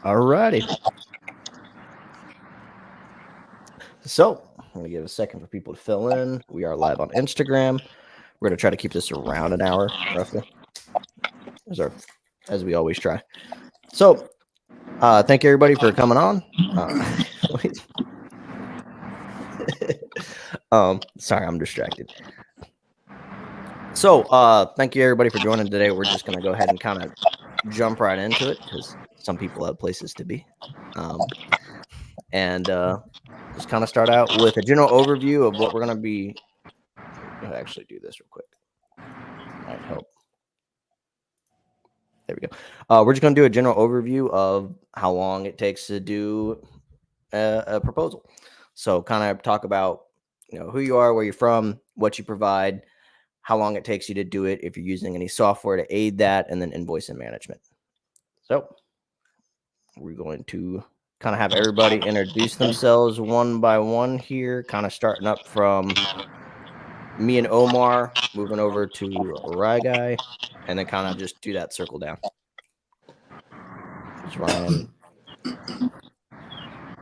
Alrighty. So I'm going to give a second for people to fill in. We are live on Instagram. We're going to try to keep this around an hour, roughly, as we always try. So thank you, everybody, for coming on. Sorry, I'm distracted. So thank you, everybody, for joining today. We're just going to go ahead and kind of jump right into it because some people have places to be. And just kind of start out with a general overview of what we're going to be. I'll actually do this real quick. Might help. There we go. We're just going to do a general overview of how long it takes to do a proposal. So kind of talk about, who you are, where you're from, what you provide, how long it takes you to do it, if you're using any software to aid that, and then invoice and management. So we're going to kind of have everybody introduce themselves one by one here, kind of starting up from me and Omar, moving over to Guy, and then kind of just do that circle down. It's Ryan.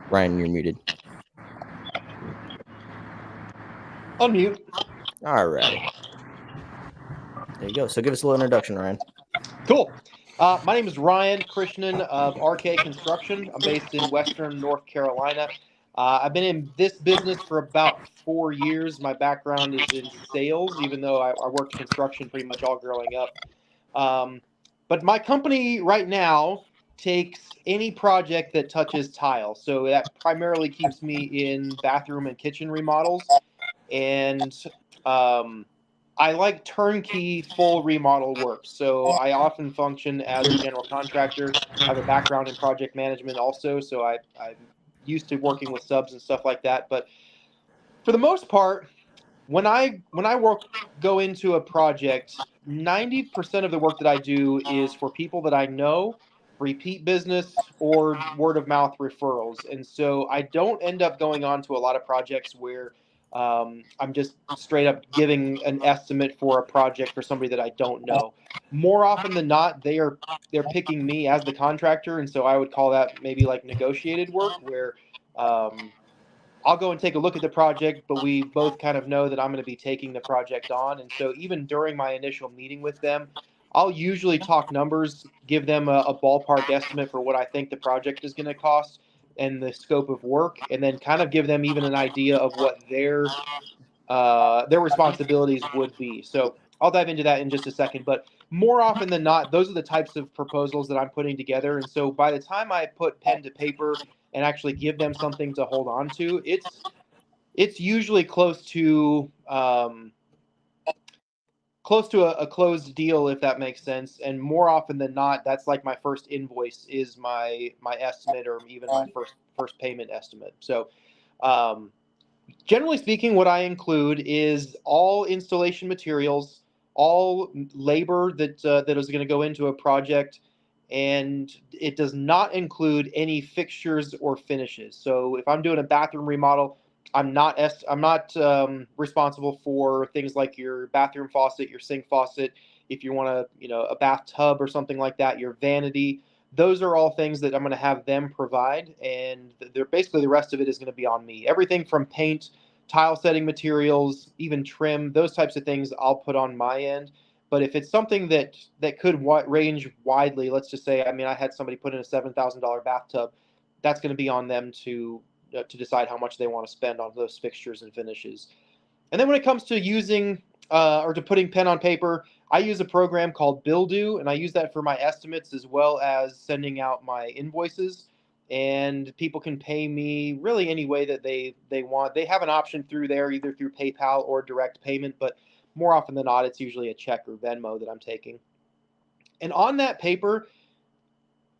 Ryan, you're muted. Unmute. All righty. There you go. So give us a little introduction, Ryan. Cool. My name is Ryan Krishnan of RK Construction. I'm based in Western North Carolina. I've been in this business for about 4 years. My background is in sales, even though I worked construction pretty much all growing up. But my company right now takes any project that touches tile. So that primarily keeps me in bathroom and kitchen remodels. And I like turnkey full remodel work. So I often function as a general contractor. I have a background in project management also. So I'm used to working with subs and stuff like that. But for the most part, when I go into a project, 90% of the work that I do is for people that I know, repeat business, or word of mouth referrals. And so I don't end up going on to a lot of projects where I'm just straight up giving an estimate for a project for somebody that I don't know. More often than not, they're picking me as the contractor, and so I would call that maybe like negotiated work, where I'll go and take a look at the project, but we both kind of know that I'm going to be taking the project on. And so even during my initial meeting with them, I'll usually talk numbers, give them a ballpark estimate for what I think the project is going to cost and the scope of work, and then kind of give them even an idea of what their responsibilities would be. So I'll dive into that in just a second. But more often than not, those are the types of proposals that I'm putting together. And so by the time I put pen to paper and actually give them something to hold on to, it's usually close to a closed deal, if that makes sense. And more often than not, that's like my first invoice is my estimate, or even my first payment estimate. So generally speaking, what I include is all installation materials, all labor that is going to go into a project, and it does not include any fixtures or finishes. So if I'm doing a bathroom remodel, I'm not responsible for things like your bathroom faucet, your sink faucet. If you want a bathtub or something like that, your vanity. Those are all things that I'm going to have them provide, and they're basically the rest of it is going to be on me. Everything from paint, tile setting materials, even trim, those types of things I'll put on my end. But if it's something that could range widely, let's just say, I had somebody put in a $7,000 bathtub, that's going to be on them to decide how much they want to spend on those fixtures and finishes. And then when it comes to using or to putting pen on paper, I use a program called BillDo, and I use that for my estimates as well as sending out my invoices. And people can pay me really any way that they want. They have an option through there, either through PayPal or direct payment, but more often than not, it's usually a check or Venmo that I'm taking. And on that paper,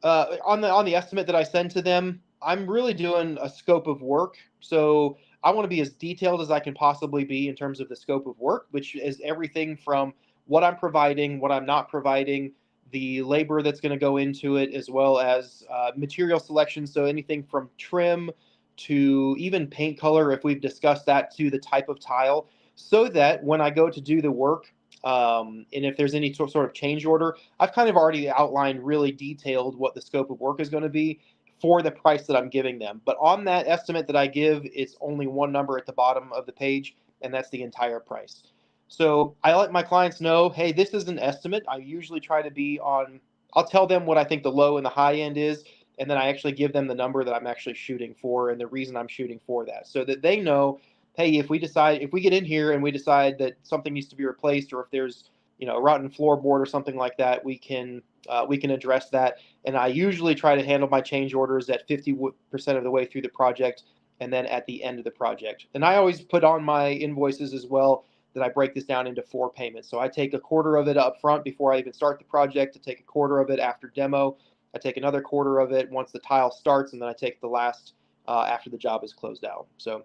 on the estimate that I send to them, I'm really doing a scope of work. So I want to be as detailed as I can possibly be in terms of the scope of work, which is everything from what I'm providing, what I'm not providing, the labor that's going to go into it, as well as material selection. So anything from trim to even paint color, if we've discussed that, to the type of tile, so that when I go to do the work, And if there's any sort of change order, I've kind of already outlined really detailed what the scope of work is going to be for the price that I'm giving them. But on that estimate that I give, it's only one number at the bottom of the page, and that's the entire price. So I let my clients know, hey, this is an estimate. I usually try to be on, I'll tell them what I think the low and the high end is, and then I actually give them the number that I'm actually shooting for and the reason I'm shooting for that, so that they know, hey, if we get in here and we decide that something needs to be replaced, or if there's a rotten floorboard or something like that, we can address that. And I usually try to handle my change orders at 50% of the way through the project, and then at the end of the project. And I always put on my invoices as well that I break this down into 4 payments. So I take a quarter of it up front before I even start the project, to take a quarter of it after demo. I take another quarter of it once the tile starts, and then I take the last after the job is closed out. So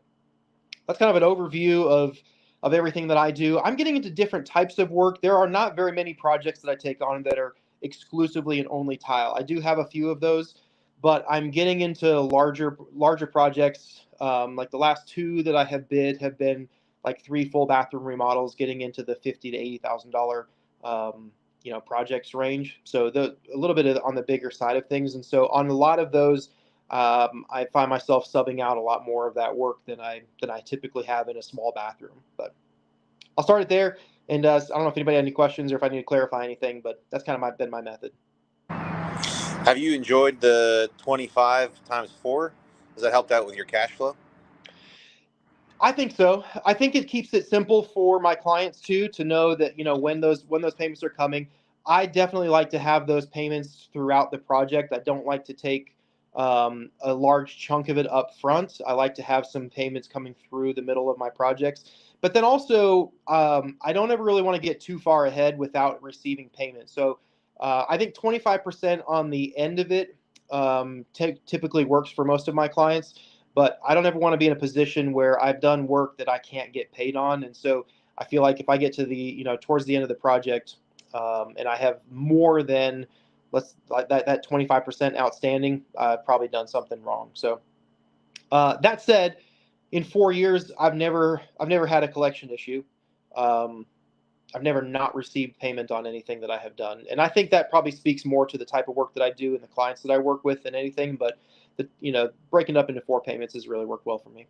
that's kind of an overview of everything that I do. I'm getting into different types of work. There are not very many projects that I take on that are exclusively and only tile. I do have a few of those, but I'm getting into larger projects. Like the last 2 that I have bid have been like 3 full bathroom remodels, getting into the $50,000 to $80,000 projects range. So a little bit on the bigger side of things. And so on a lot of those, I find myself subbing out a lot more of that work than I typically have in a small bathroom. But I'll start it there. And I don't know if anybody had any questions or if I need to clarify anything, but that's kind of been my method. Have you enjoyed the 25 times 4? Has that helped out with your cash flow? I think so. I think it keeps it simple for my clients too, to know that when those payments are coming. I definitely like to have those payments throughout the project. I don't like to take a large chunk of it up front. I like to have some payments coming through the middle of my projects. But then also, I don't ever really want to get too far ahead without receiving payment. So I think 25% on the end of it typically works for most of my clients. But I don't ever want to be in a position where I've done work that I can't get paid on. And so I feel like if I get to the, towards the end of the project, and I have more than that 25% outstanding, I've probably done something wrong. So that said, in 4 years, I've never had a collection issue. I've never not received payment on anything that I have done. And I think that probably speaks more to the type of work that I do and the clients that I work with than anything. But breaking up into 4 payments has really worked well for me.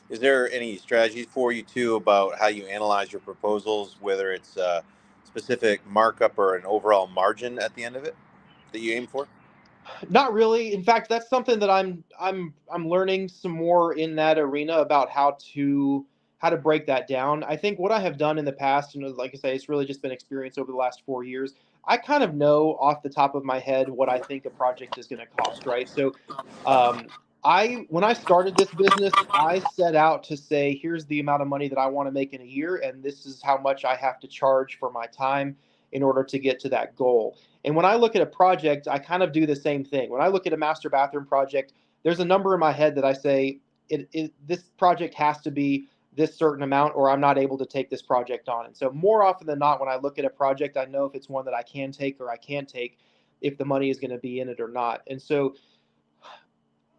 Is there any strategies for you too about how you analyze your proposals, whether it's a specific markup or an overall margin at the end of it that you aim for? Not really. In fact, that's something that I'm learning some more in that arena about how to break that down. I think what I have done in the past, and like I say, it's really just been experience over the last 4 years. I kind of know off the top of my head what I think a project is going to cost, right? So, when I started this business, I set out to say, here's the amount of money that I want to make in a year, and this is how much I have to charge for my time in order to get to that goal. And when I look at a project, I kind of do the same thing. When I look at a master bathroom project, there's a number in my head that I say, this project has to be this certain amount, or I'm not able to take this project on. And so more often than not, when I look at a project, I know if it's one that I can take or I can't take, if the money is going to be in it or not. And so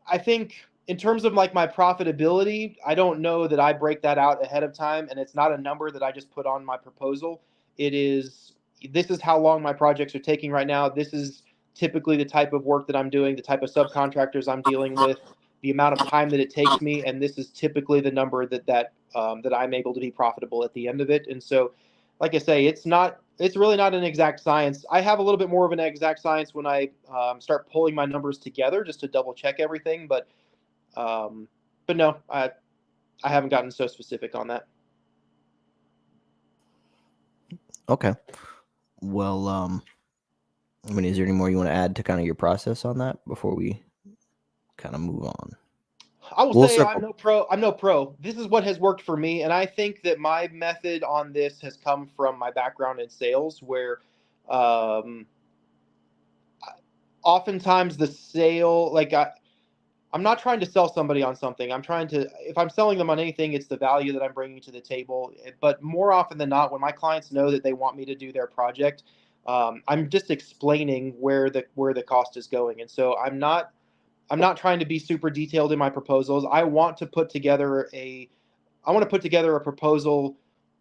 I think in terms of like my profitability, I don't know that I break that out ahead of time, and it's not a number that I just put on my proposal. This is how long my projects are taking right now. This is typically the type of work that I'm doing, the type of subcontractors I'm dealing with, the amount of time that it takes me, and this is typically the number that I'm able to be profitable at the end of it. And so, like I say, it's really not an exact science. I have a little bit more of an exact science when I start pulling my numbers together just to double check everything. But no, I haven't gotten so specific on that. Okay. Well, is there any more you want to add to kind of your process on that before we kind of move on? I will say I'm no pro. This is what has worked for me, and I think that my method on this has come from my background in sales, where oftentimes the sale, I'm not trying to sell somebody on something. If I'm selling them on anything, it's the value that I'm bringing to the table. But more often than not, when my clients know that they want me to do their project, I'm just explaining where the cost is going. And so I'm not trying to be super detailed in my proposals. I want to put together a proposal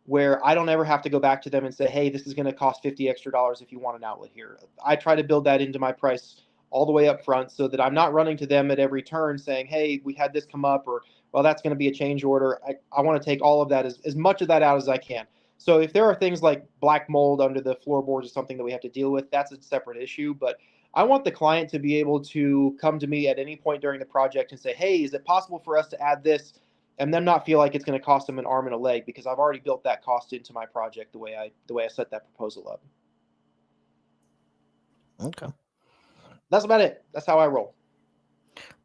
where I don't ever have to go back to them and say, hey, this is going to cost $50 extra if you want an outlet here. I try to build that into my price all the way up front so that I'm not running to them at every turn saying, hey, we had this come up, or, well, that's going to be a change order. I want to take all of that, as much of that out as I can. So if there are things like black mold under the floorboards or something that we have to deal with, that's a separate issue. But I want the client to be able to come to me at any point during the project and say, hey, is it possible for us to add this? And then not feel like it's going to cost them an arm and a leg, because I've already built that cost into my project the way I set that proposal up. Okay. That's about it. That's how I roll.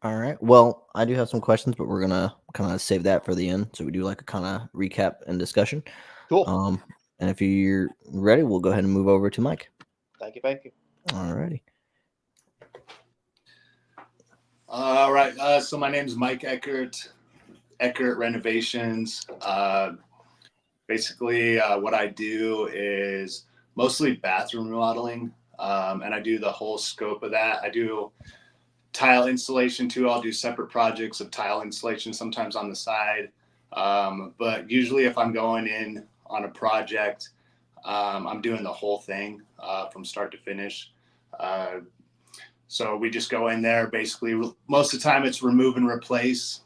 All right. Well, I do have some questions, but we're gonna kind of save that for the end. So we do like a kind of recap and discussion. Cool. And if you're ready, we'll go ahead and move over to Mike. Thank you. Thank you. All righty. All right. So my name is Mike Eckert. Eckert Renovations. Basically, what I do is mostly bathroom remodeling, and I do the whole scope of that. I do tile installation too. I'll do separate projects of tile installation, sometimes on the side. But usually if I'm going in on a project, I'm doing the whole thing from start to finish. So we just go in there, basically, most of the time it's remove and replace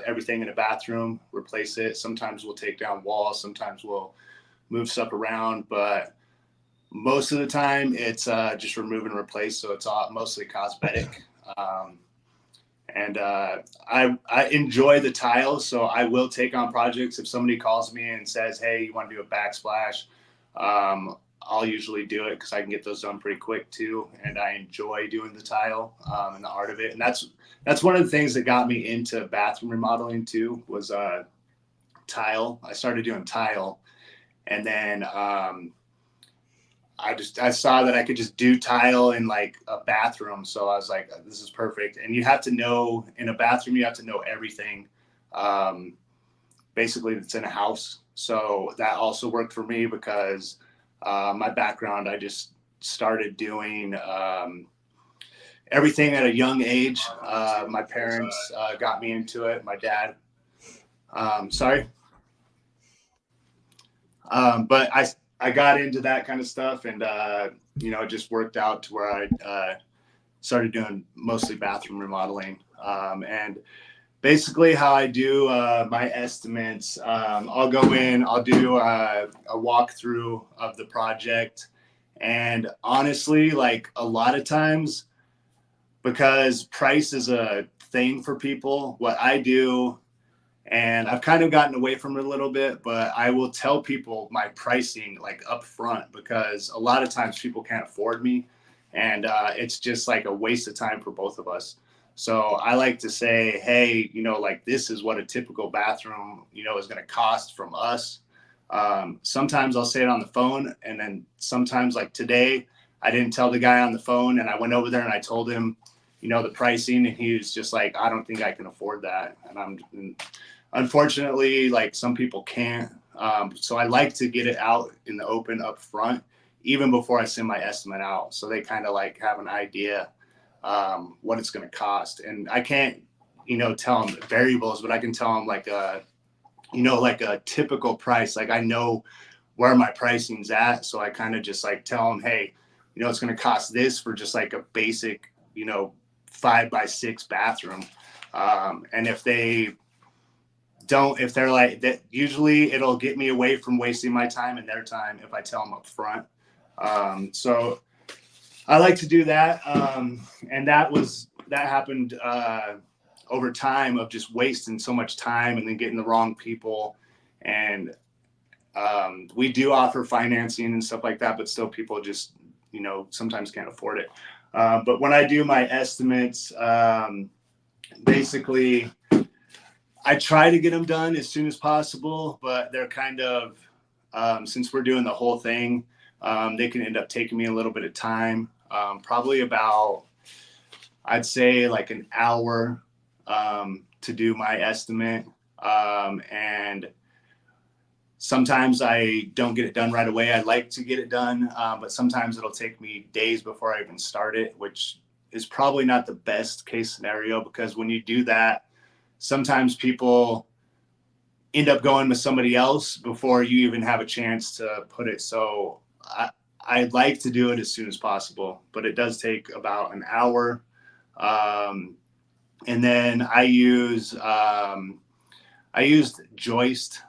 everything in a bathroom, replace it. Sometimes we'll take down walls, sometimes we'll move stuff around, but most of the time it's just remove and replace. So it's all mostly cosmetic. And I enjoy the tiles, so I will take on projects. If somebody calls me and says, hey, you want to do a backsplash, I'll usually do it because I can get those done pretty quick too. And I enjoy doing the tile and the art of it. And that's one of the things that got me into bathroom remodeling too, was tile. I started doing tile, and then I saw that I could just do tile in like a bathroom. So I was like, this is perfect. And you have to know, in a bathroom, you have to know everything basically that's in a house. So that also worked for me because my background, I just started doing everything at a young age. My parents got me into it. My dad, but I got into that kind of stuff, and it just worked out to where I started doing mostly bathroom remodeling. And basically how I do my estimates, I'll go in, I'll do a walkthrough of the project. And honestly, like a lot of times, because price is a thing for people, what I do, and I've kind of gotten away from it a little bit, but I will tell people my pricing like up front, because a lot of times people can't afford me, and it's just like a waste of time for both of us. So I like to say, hey, like this is what a typical bathroom, is going to cost from us. Sometimes I'll say it on the phone, and then sometimes like today, I didn't tell the guy on the phone, and I went over there and I told him, the pricing, and he was just like, I don't think I can afford that. And unfortunately, like some people can't. So I like to get it out in the open up front, even before I send my estimate out. So they kind of like have an idea what it's going to cost. And I can't, tell them variables, but I can tell them like like a typical price. Like I know where my pricing's at. So I kind of just like tell them, hey, it's going to cost this for just like a basic, 5x6 bathroom. And if they're like that, usually it'll get me away from wasting my time and their time if I tell them up front. So I like to do that. And that happened over time of just wasting so much time and then getting the wrong people. And we do offer financing and stuff like that, but still people just, sometimes can't afford it. But when I do my estimates, basically I try to get them done as soon as possible, but they're kind of, since we're doing the whole thing, they can end up taking me a little bit of time, probably about, I'd say like an hour to do my estimate. And sometimes I don't get it done right away. I'd like to get it done, but sometimes it'll take me days before I even start it, which is probably not the best case scenario, because when you do that, sometimes people end up going with somebody else before you even have a chance to put it. So I'd like to do it as soon as possible, but it does take about an hour. And then I used Joist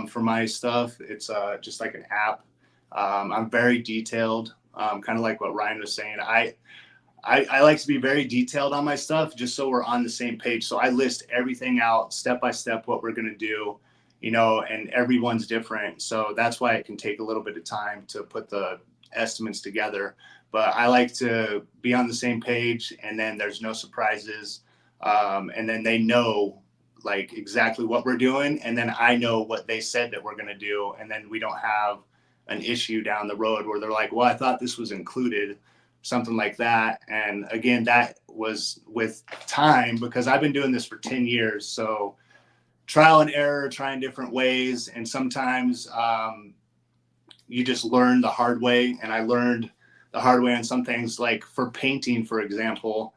for my stuff. It's just like an app. I'm very detailed, kind of like what Ryan was saying. I like to be very detailed on my stuff just so we're on the same page. So I list everything out step by step, what we're going to do, and everyone's different. So that's why it can take a little bit of time to put the estimates together. But I like to be on the same page, and then there's no surprises. And then they know like exactly what we're doing. And then I know what they said that we're going to do. And then we don't have an issue down the road where they're like, well, I thought this was included, something like that. And again, that was with time because I've been doing this for 10 years. So trial and error, trying different ways. And sometimes you just learn the hard way. And I learned the hard way on some things, like for painting, for example,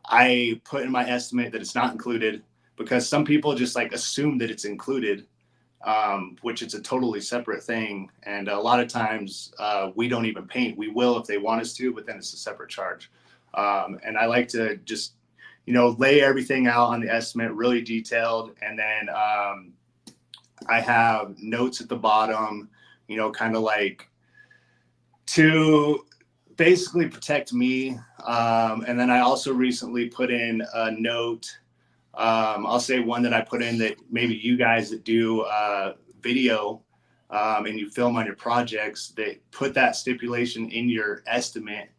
I put in my estimate that it's not included because some people just like assume that it's included, which it's a totally separate thing. And a lot of times we don't even paint. We will if they want us to, but then it's a separate charge. And I like to just, lay everything out on the estimate, really detailed. And then I have notes at the bottom, kind of like to basically protect me. And then I also recently put in a note. I'll say one that I put in that maybe you guys that do video and you film on your projects, that put that stipulation in your estimate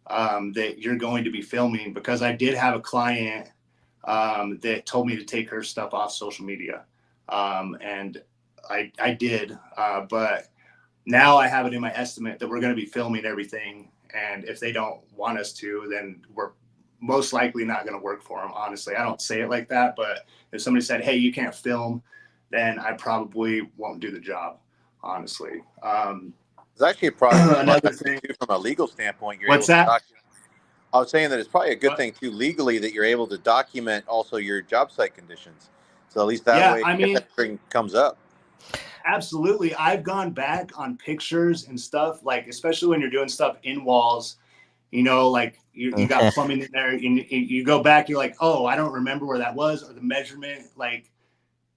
that you're going to be filming, because I did have a client that told me to take her stuff off social media. And I did, but now I have it in my estimate that we're going to be filming everything. And if they don't want us to, then we're most likely not going to work for them. Honestly, I don't say it like that, but if somebody said, hey, you can't film, then I probably won't do the job, honestly. It's actually a product Another thing, too, from a legal standpoint. You're what's able to that? I was saying that it's probably a good What? thing too, legally, that you're able to document also your job site conditions. So at least that Yeah, way, I if mean, anything comes up. absolutely. I've gone back on pictures and stuff, like especially when you're doing stuff in walls, like you got plumbing in there, and you go back, you're like, oh, I don't remember where that was, or the measurement like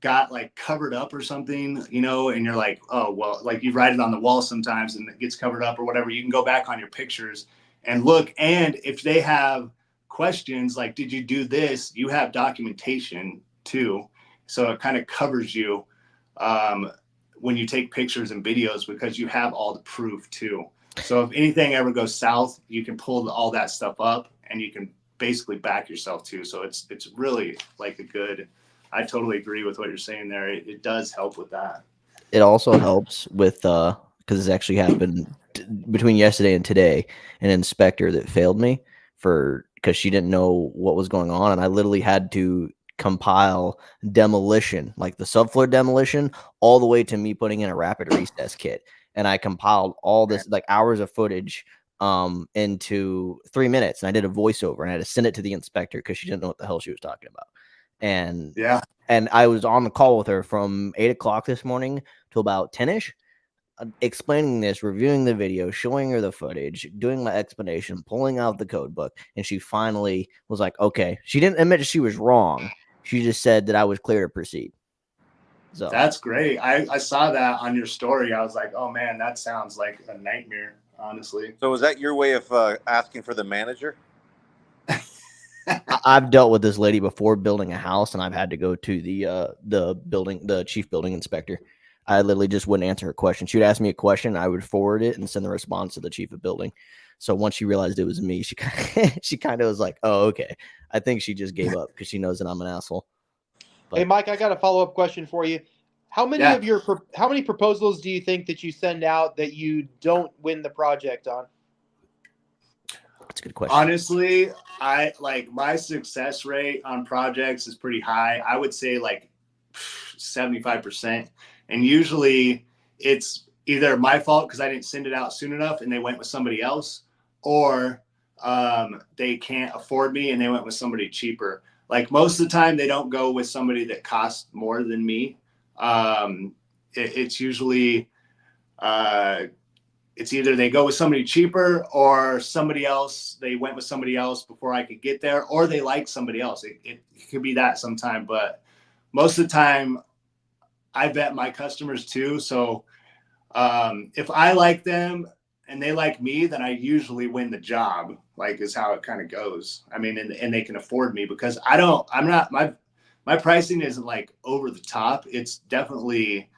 got like covered up or something, and you're like, oh, well, like you write it on the wall sometimes and it gets covered up or whatever. You can go back on your pictures and look. And if they have questions like, did you do this? You have documentation too. So it kind of covers you when you take pictures and videos, because you have all the proof too. So if anything ever goes south, you can pull all that stuff up and you can basically back yourself too. So it's really like I totally agree with what you're saying there. It does help with that. It also helps with because this actually happened between yesterday and today. An inspector that failed me because she didn't know what was going on, and I literally had to compile demolition, like the subfloor demolition, all the way to me putting in a rapid recess kit. And I compiled all this like hours of footage into 3 minutes, and I did a voiceover and I had to send it to the inspector because she didn't know what the hell she was talking about. And yeah, and I was on the call with her from 8 o'clock this morning to about 10ish, explaining this, reviewing the video, showing her the footage, doing my explanation, pulling out the code book. And she finally was like, okay. She didn't admit she was wrong. She just said that I was clear to proceed. So that's great. I saw that on your story. I was like, oh man, that sounds like a nightmare, honestly. So was that your way of asking for the manager? I've dealt with this lady before building a house, and I've had to go to the chief building inspector. I literally just wouldn't answer her question. She would ask me a question, I would forward it and send the response to the chief of building. So once she realized it was me, she kind of was like, "Oh, okay." I think she just gave up because she knows that I'm an asshole. Hey, Mike, I got a follow-up question for you. How many how many proposals do you think that you send out that you don't win the project on? That's a good question. Honestly, I like my success rate on projects is pretty high. I would say like 75%. And usually it's either my fault because I didn't send it out soon enough and they went with somebody else, or they can't afford me and they went with somebody cheaper. Like most of the time they don't go with somebody that costs more than me. It's usually it's either they go with somebody cheaper or somebody else. They went with somebody else before I could get there, or they like somebody else. It could be that sometime, but most of the time I vet my customers too. So if I like them and they like me, then I usually win the job, like is how it kind of goes. I mean, and they can afford me because my pricing isn't like over the top. It's definitely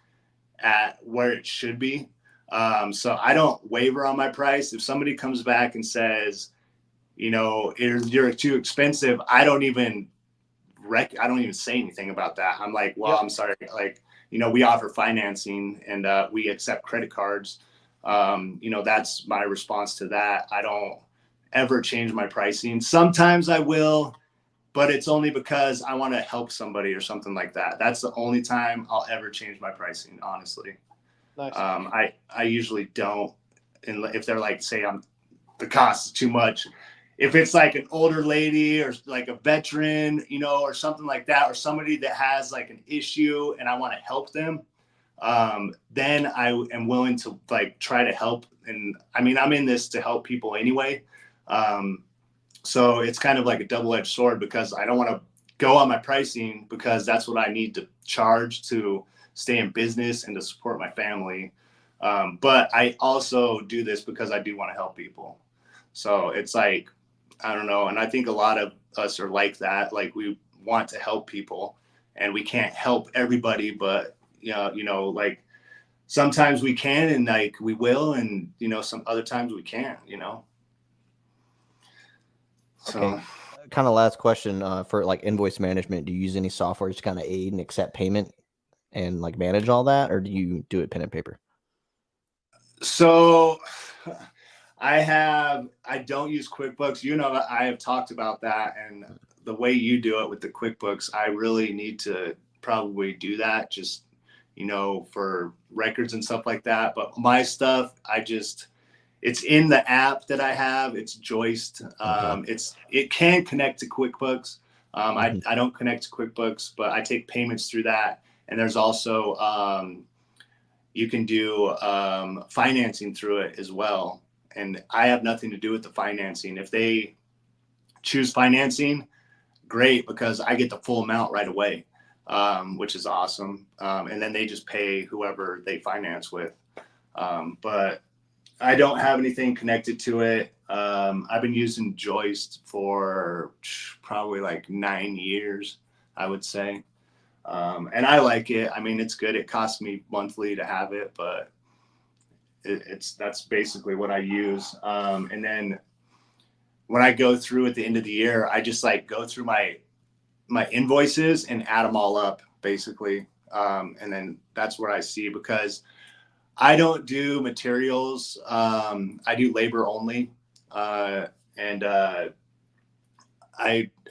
at where it should be. So I don't waver on my price. If somebody comes back and says, you're too expensive, I don't even say anything about that. I'm like, well, Yep. I'm sorry. Like, we offer financing and we accept credit cards. That's my response to that. I don't ever change my pricing. Sometimes I will, but it's only because I want to help somebody or something like that. That's the only time I'll ever change my pricing, honestly. Nice. I usually don't, and if they're like, say the cost is too much. If it's like an older lady or like a veteran, or something like that, or somebody that has like an issue and I want to help them, then I am willing to like try to help. And I mean, I'm in this to help people anyway. So it's kind of like a double-edged sword because I don't want to go on my pricing because that's what I need to charge to stay in business and to support my family. But I also do this because I do want to help people. So it's like, I don't know. And I think a lot of us are like that. Like we want to help people and we can't help everybody, but like sometimes we can and like we will, and some other times we can't, So Okay. Kind of last question for like invoice management. Do you use any software to kind of aid and accept payment and like manage all that, or do you do it pen and paper? So I don't use QuickBooks. I have talked about that, and the way you do it with the QuickBooks, I really need to probably do that just, for records and stuff like that. But my stuff, it's in the app that I have. It's Joist. Okay. It can connect to QuickBooks. Mhm. I don't connect to QuickBooks, but I take payments through that. And there's also you can do financing through it as well. And I have nothing to do with the financing. If they choose financing, great, because I get the full amount right away, which is awesome. And then they just pay whoever they finance with. But I don't have anything connected to it. I've been using Joist for probably like 9 years, I would say. And I like it. I mean, it's good. It costs me monthly to have it, but that's basically what I use. And then when I go through at the end of the year, I just like go through my invoices and add them all up, basically. And then that's where I see, because I don't do materials. I do labor only. And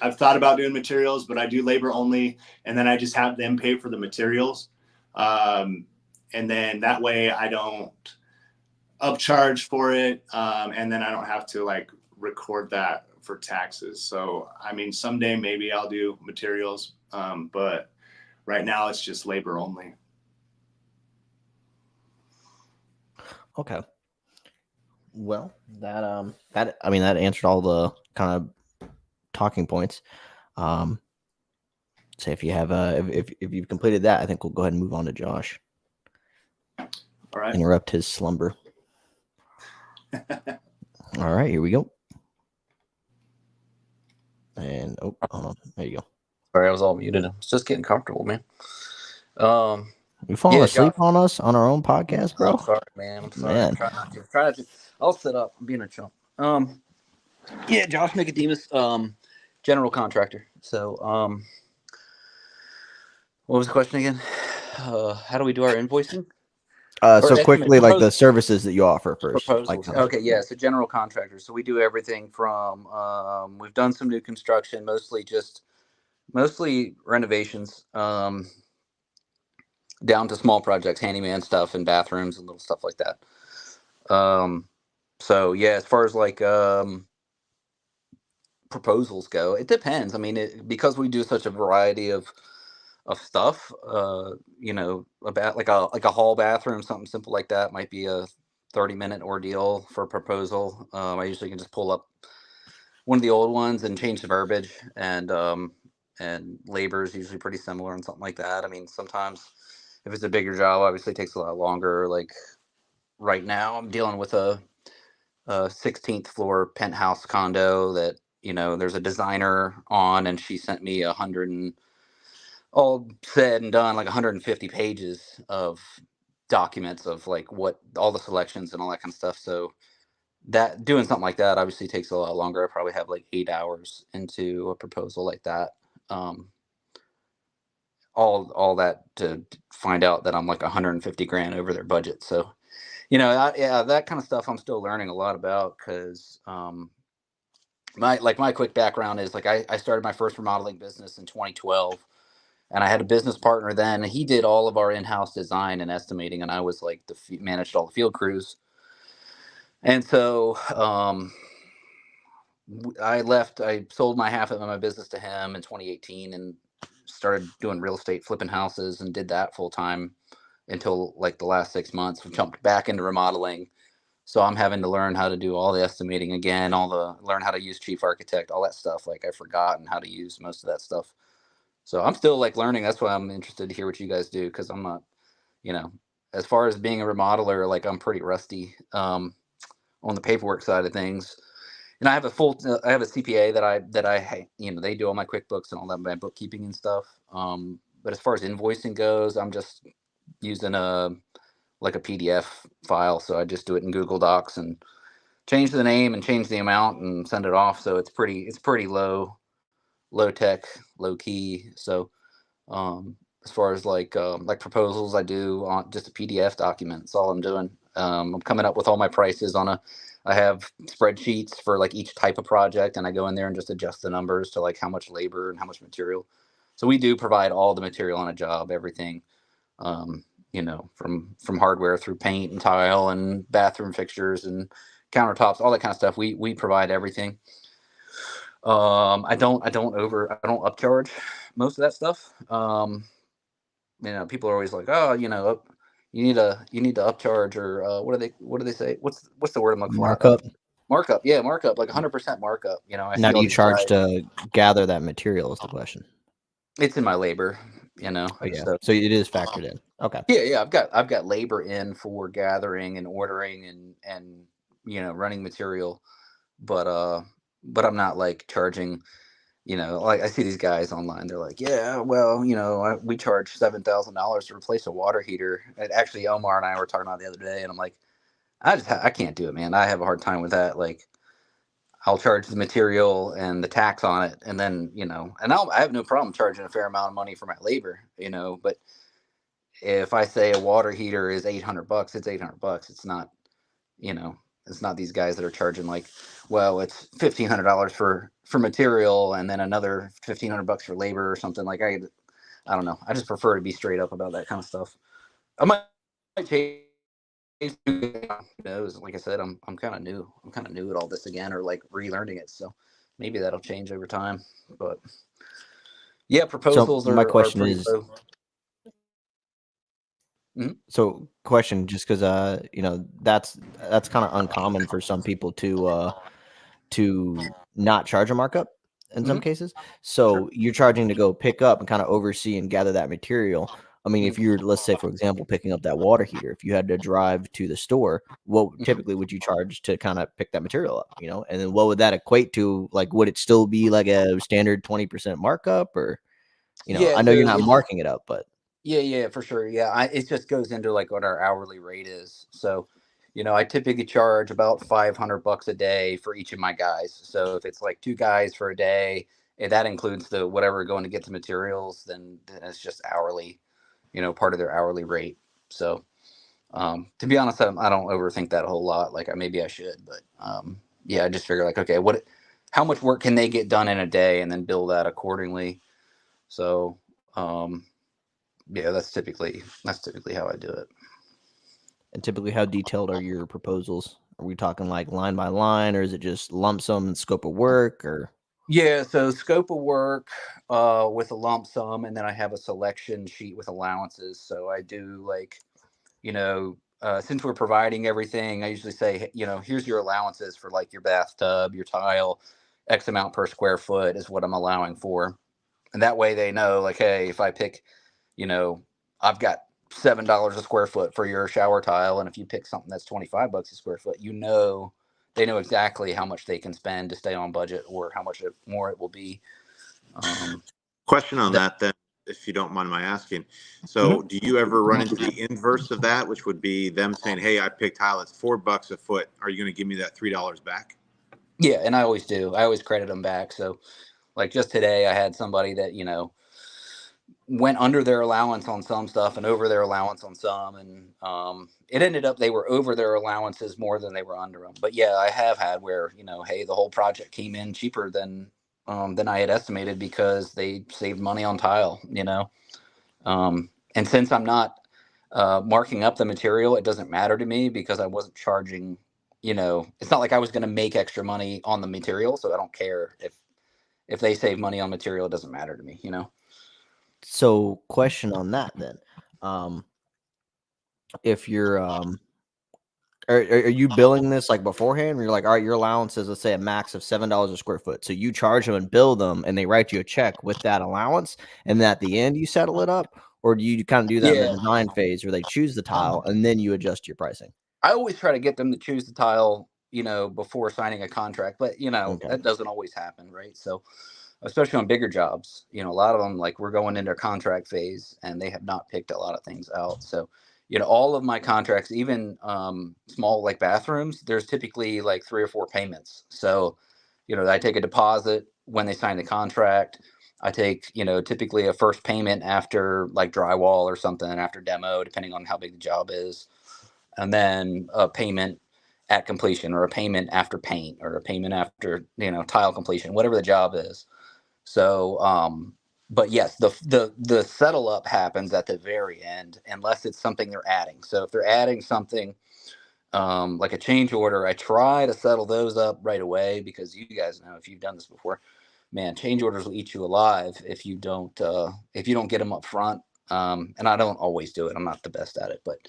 I've thought about doing materials, but I do labor only, and then I just have them pay for the materials. And then that way I don't upcharge for it. And then I don't have to like record that for taxes. So, I mean, someday maybe I'll do materials. But right now it's just labor only. Okay. Well, that answered all the kind of talking points. So if you have if you've completed that, I think we'll go ahead and move on to Josh. All right. Interrupt his slumber. All right, here we go. And hold on, there you go. Sorry, I was all muted. I was just getting comfortable, man. You falling Yeah, asleep Josh. on us on our own podcast, bro? I'm sorry, man. I'm sorry. Man. Try not to. Try not to. I'll sit up. I'm being a chump. Yeah, Josh Nicodemus, general contractor. So, what was the question again? How do we do our invoicing? So quickly, like the proposals. services that you offer first. Proposals. Like, Okay, yeah. So general contractors. So we do everything from we've done some new construction, mostly renovations, down to small projects, handyman stuff and bathrooms and little stuff like that. So yeah, as far as like proposals go, it depends. I mean, because we do such a variety of stuff. About like a hall bathroom, something simple like that might be a 30-minute ordeal for a proposal. I usually can just pull up one of the old ones and change the verbiage, and labor is usually pretty similar on something like that. I mean, sometimes if it's a bigger job, obviously it takes a lot longer. Like right now, I'm dealing with a 16th floor penthouse condo that there's a designer on, and she sent me 100 and all said and done like 150 pages of documents of like what all the selections and all that kind of stuff. So that doing something like that obviously takes a lot longer. I probably have like 8 hours into a proposal like that. Um, all that to find out that I'm like 150 grand over their budget. So that kind of stuff I'm still learning a lot about, because my quick background is like I started my first remodeling business in 2012, and I had a business partner then. He did all of our in-house design and estimating, and I was like managed all the field crews. And so I sold my half of my business to him in 2018 and started doing real estate, flipping houses, and did that full time until like the last 6 months. We jumped back into remodeling. So I'm having to learn how to do all the estimating again, learn how to use Chief Architect, all that stuff. Like I've forgotten how to use most of that stuff. So I'm still like learning. That's why I'm interested to hear what you guys do, because I'm not, as far as being a remodeler, like I'm pretty rusty on the paperwork side of things. And I have a CPA that they do all my QuickBooks and all that, my bookkeeping and stuff. But as far as invoicing goes, I'm just using a PDF file. So I just do it in Google Docs and change the name and change the amount and send it off. So it's pretty low tech, low key. So as far as like proposals, I do on just a PDF document. That's all I'm doing. I'm coming up with all my prices I have spreadsheets for like each type of project, and I go in there and just adjust the numbers to like how much labor and how much material. So we do provide all the material on a job, everything, from hardware through paint and tile and bathroom fixtures and countertops, all that kind of stuff. We provide everything. I don't upcharge most of that stuff. People are always like, oh, you need to upcharge, or what do they say? What's the word I'm looking for? Markup. Markup. Yeah, markup, like 100% markup. I Now, see do all you these charge guys. to gather that material is the question. It's in my labor, Oh, yeah. So it is factored in. Okay. yeah, I've got labor in for gathering and ordering and running material, but I'm not like charging. Like I see these guys online, they're like, yeah, well, we charge $7,000 to replace a water heater. And actually, Omar and I were talking about it the other day, and I'm like, I can't do it, man. I have a hard time with that. Like, I'll charge the material and the tax on it, and then and I have no problem charging a fair amount of money for my labor, but if I say a water heater is $800, it's $800. It's not, it's not these guys that are charging like, well, it's $1,500 for material and then another $1,500 for labor or something. Like I don't know. I just prefer to be straight up about that kind of stuff. I might change. Like I said, I'm kind of new. I'm kind of new at all this again, or like relearning it. So maybe that'll change over time. But yeah, proposals my are question pretty is, low. Mhm. so question, just because that's kind of uncommon for some people to not charge a markup in some Mhm. cases. So you're charging to go pick up and kind of oversee and gather that material. I mean, Mhm. if you're, let's say, for example, picking up that water heater, if you had to drive to the store, what Mhm. typically would you charge to kind of pick that material up? And then what would that equate to? Like, would it still be like a standard 20% markup, or Yeah, I know you're so not it's marking it up, but yeah, for sure. Yeah, it just goes into like what our hourly rate is. So, I typically charge about $500 a day for each of my guys. So if it's like two guys for a day, and that includes the whatever going to get the materials, then it's just hourly, part of their hourly rate. So, to be honest, I don't overthink that a whole lot. Like maybe I should, but yeah, I just figure like, okay, how much work can they get done in a day, and then bill that accordingly. So, yeah, that's typically how I do it. and typically, how detailed are your proposals? Are we talking like line by line, or is it just lump sum and scope of work, or? Yeah, so scope of work with a lump sum, and then I have a selection sheet with allowances. So I do like, since we're providing everything, I usually say, here's your allowances for like your bathtub, your tile, X amount per square foot is what I'm allowing for. And that way they know, like, hey, if I pick, you know, I've got $7 a square foot for your shower tile, and if you pick something that's $25 a square foot, they know exactly how much they can spend to stay on budget or how much more it will be. Question on That, that then, if you don't mind my asking. Mhm. So do you ever run into the inverse of that, which would be them saying, hey, I picked tile, it's $4 a foot. Are you going to give me that $3 back? Yeah, and I always do. I always credit them back. So, like just today, I had somebody that went under their allowance on some stuff and over their allowance on some, and it ended up they were over their allowances more than they were under them. But yeah, I have had where hey, the whole project came in cheaper than I had estimated because they saved money on tile. And since I'm not marking up the material, it doesn't matter to me because I wasn't charging. It's not like I was going to make extra money on the material, so I don't care if they save money on material. It doesn't matter to me. So, question on that then. If you're are you billing this like beforehand? Where you're like, all right, your allowance is, let's say, a max of $7 a square foot. So you charge them and bill them, and they write you a check with that allowance, and then at the end you settle it up, or do you kind of do that in the Yeah. design phase where they choose the tile and then you adjust your pricing? I always try to get them to choose the tile, before signing a contract, but Okay. that doesn't always happen, right? So, especially on bigger jobs, a lot of them, like, we're going into a contract phase and they have not picked a lot of things out. So, all of my contracts, even small like bathrooms, there's typically like 3 or 4 payments. So, I take a deposit when they sign the contract. I take, typically a first payment after like drywall or something after demo, depending on how big the job is, and then a payment at completion, or a payment after paint, or a payment after tile completion, whatever the job is. So but yes, the settle up happens at the very end unless it's something they're adding. So if they're adding something like a change order, I try to settle those up right away, because you guys know, if you've done this before, man, change orders will eat you alive if you don't get them up front. And I don't always do it. I'm not the best at it, but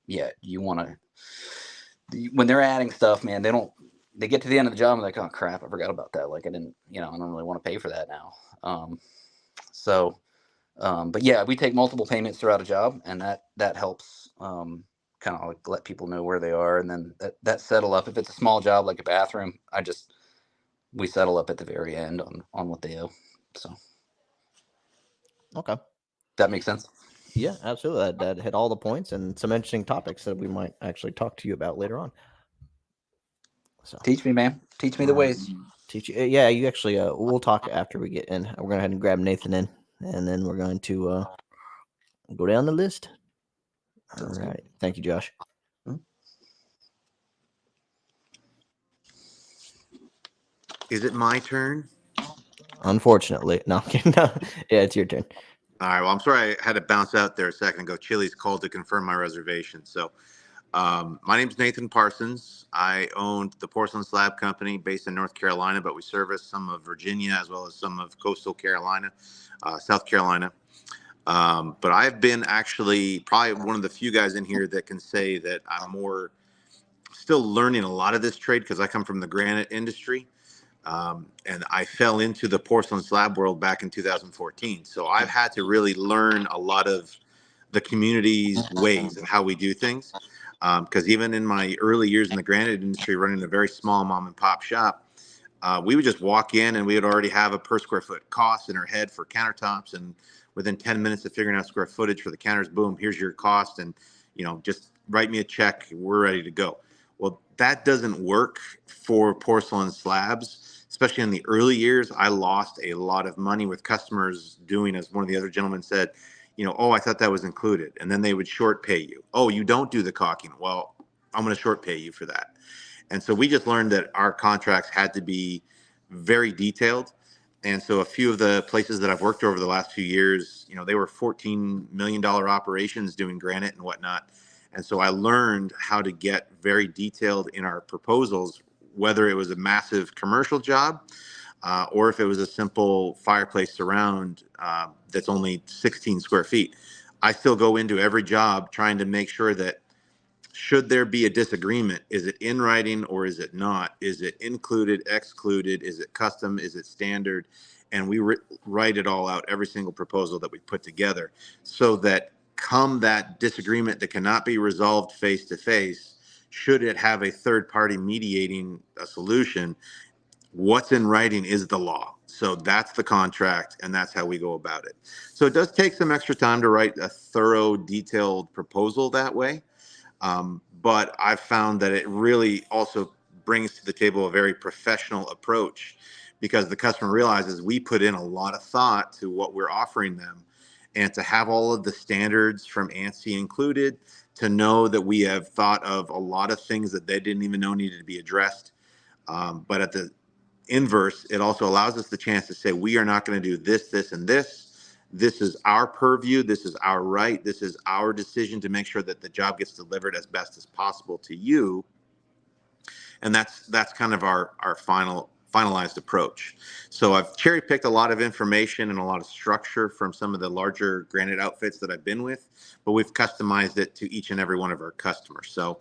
yeah, you want to, when they're adding stuff, man, they get to the end of the job and like, oh crap, I forgot about that. Like, I don't really want to pay for that now. So but yeah, we take multiple payments throughout a job, and that helps kind of like let people know where they are, and then that settle up. If it's a small job like a bathroom, we settle up at the very end on what they owe. So Okay. that makes sense. Yeah, absolutely. That hit all the points and some interesting topics that we might actually talk to you about later on. So Teach me, man. Teach me the ways. teach you. Yeah, you actually. We'll talk after we get in. We're gonna go ahead and grab Nathan in, and then we're going to go down the list. All right. Thank you, Josh. Is it my turn? Unfortunately, no. I'm kidding. No. Yeah, it's your turn. All right. Well, I'm sorry I had to bounce out there a second ago. Chili's called to confirm my reservation. So, my name's Nathan Parsons. I own the Porcelain Slab Company based in North Carolina, but we service some of Virginia as well as some of coastal Carolina, South Carolina. But I've been actually probably one of the few guys in here that can say that I'm still learning a lot of this trade because I come from the granite industry. And I fell into the porcelain slab world back in 2014. So I've had to really learn a lot of the community's ways and how we do things. Because even in my early years in the granite industry, running a very small mom and pop shop, we would just walk in and we would already have a per square foot cost in our head for countertops. And within 10 minutes of figuring out square footage for the counters, boom, here's your cost. And, just write me a check. We're ready to go. Well, that doesn't work for porcelain slabs, especially in the early years. I lost a lot of money with customers doing, as one of the other gentlemen said, oh, I thought that was included. And then they would short pay you. Oh, you don't do the caulking. Well, I'm going to short pay you for that. And so we just learned that our contracts had to be very detailed. And so a few of the places that I've worked over the last few years, they were $14 million operations doing granite and whatnot. And so I learned how to get very detailed in our proposals, whether it was a massive commercial job or if it was a simple fireplace surround that's only 16 square feet. I still go into every job trying to make sure that should there be a disagreement, is it in writing or is it not? Is it included, excluded? Is it custom? Is it standard? And we write it all out, every single proposal that we put together, so that come that disagreement that cannot be resolved face to face, should it have a third party mediating a solution, what's in writing is the law. So that's the contract, and that's how we go about it. So it does take some extra time to write a thorough, detailed proposal that way. But I've found that it really also brings to the table a very professional approach, because the customer realizes we put in a lot of thought to what we're offering them, and to have all of the standards from ANSI included, to know that we have thought of a lot of things that they didn't even know needed to be addressed. But at the inverse, it also allows us the chance to say, we are not going to do this, this, and this. This is our purview. This is our right. This is our decision to make sure that the job gets delivered as best as possible to you. And that's kind of our finalized approach. So I've cherry picked a lot of information and a lot of structure from some of the larger granite outfits that I've been with, but we've customized it to each and every one of our customers. So,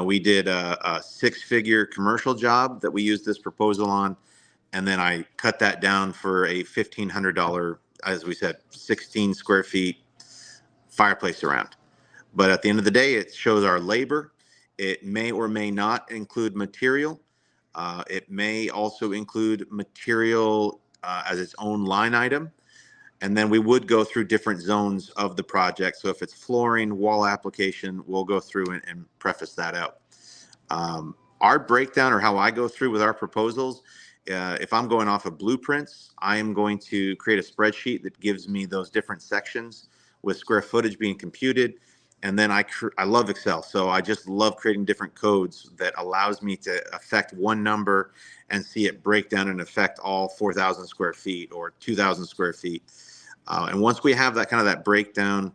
we did a 6-figure commercial job that we used this proposal on, and then I cut that down for a $1,500, as we said, 16 square feet fireplace surround. But at the end of the day, it shows our labor. It may or may not include material. It may also include material as its own line item. And then we would go through different zones of the project. So if it's flooring, wall application, we'll go through and preface that out. Our breakdown, or how I go through with our proposals, if I'm going off of blueprints, I am going to create a spreadsheet that gives me those different sections with square footage being computed. And then I love Excel. So I just love creating different codes that allows me to affect one number and see it break down and affect all 4,000 square feet or 2,000 square feet. And once we have that breakdown,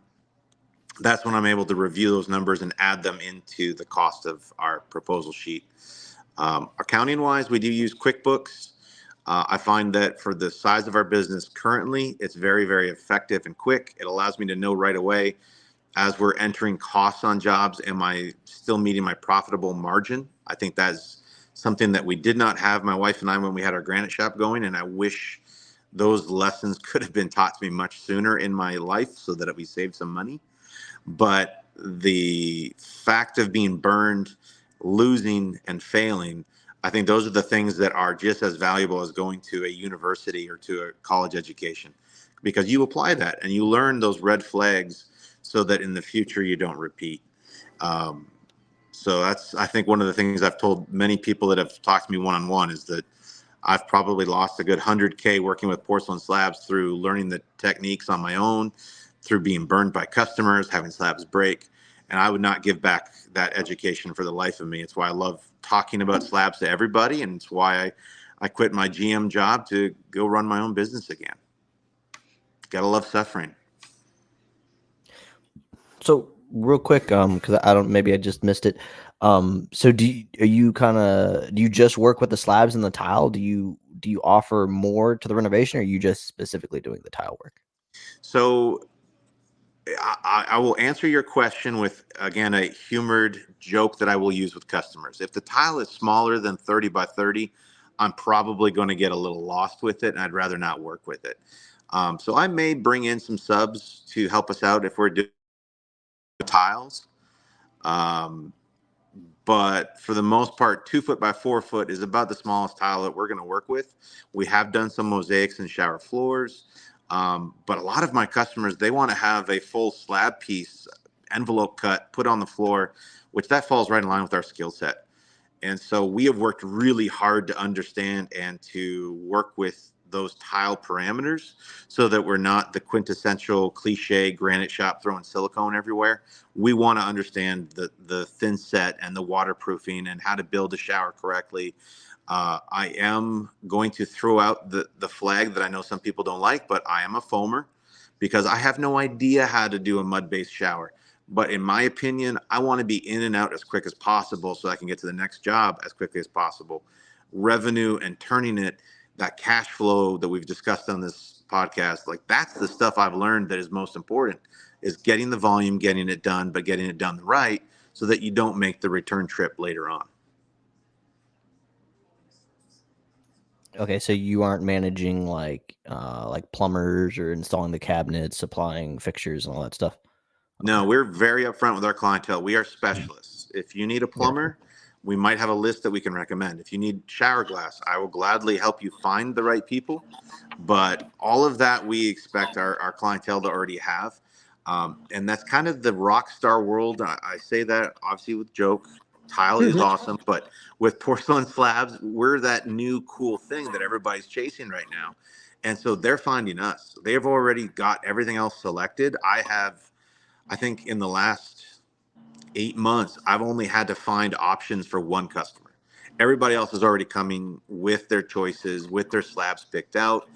that's when I'm able to review those numbers and add them into the cost of our proposal sheet. Accounting wise, we do use QuickBooks. I find that for the size of our business currently, it's very, very effective and quick. It allows me to know right away, as we're entering costs on jobs, am I still meeting my profitable margin? I think that's something that we did not have, my wife and I, when we had our granite shop going, and I wish those lessons could have been taught to me much sooner in my life so that we saved some money. But the fact of being burned, losing, and failing, I think those are the things that are just as valuable as going to a university or to a college education, because you apply that and you learn those red flags so that in the future you don't repeat. So that's, I think, one of the things I've told many people that have talked to me one-on-one is that I've probably lost a good 100K working with porcelain slabs through learning the techniques on my own, through being burned by customers, having slabs break. And I would not give back that education for the life of me. It's why I love talking about slabs to everybody. And it's why I quit my GM job to go run my own business again. Gotta love suffering. So real quick, because maybe I just missed it. So do you just work with the slabs and the tile? Do you offer more to the renovation, or are you just specifically doing the tile work? So I will answer your question with, again, a humored joke that I will use with customers. If the tile is smaller than 30 by 30, I'm probably going to get a little lost with it, and I'd rather not work with it. So I may bring in some subs to help us out if we're doing tiles. But for the most part, 2 foot by 4 foot is about the smallest tile that we're going to work with. We have done some mosaics and shower floors. But a lot of my customers, they want to have a full slab piece, envelope cut, put on the floor, which that falls right in line with our skill set. And so we have worked really hard to understand and to work with those tile parameters so that we're not the quintessential cliche granite shop throwing silicone everywhere. We want to understand the thin set and the waterproofing and how to build a shower correctly. I am going to throw out the flag that I know some people don't like, but I am a foamer because I have no idea how to do a mud-based shower. But in my opinion, I want to be in and out as quick as possible so I can get to the next job as quickly as possible. Revenue and turning it that cash flow that we've discussed on this podcast, like that's the stuff I've learned that is most important, is getting the volume, getting it done, but getting it done right so that you don't make the return trip later on. Okay, so you aren't managing like plumbers or installing the cabinets, supplying fixtures and all that stuff. No, we're very upfront with our clientele. We are specialists. If you need a plumber, we might have a list that we can recommend. If you need shower glass, I will gladly help you find the right people. But all of that we expect our clientele to already have. And that's kind of the rock star world. I say that obviously with joke. Tile is awesome, but with porcelain slabs, we're that new cool thing that everybody's chasing right now. And so they're finding us. They've already got everything else selected. I think in the last 8 months, I've only had to find options for one customer. Everybody else is already coming with their choices, with their slabs picked out.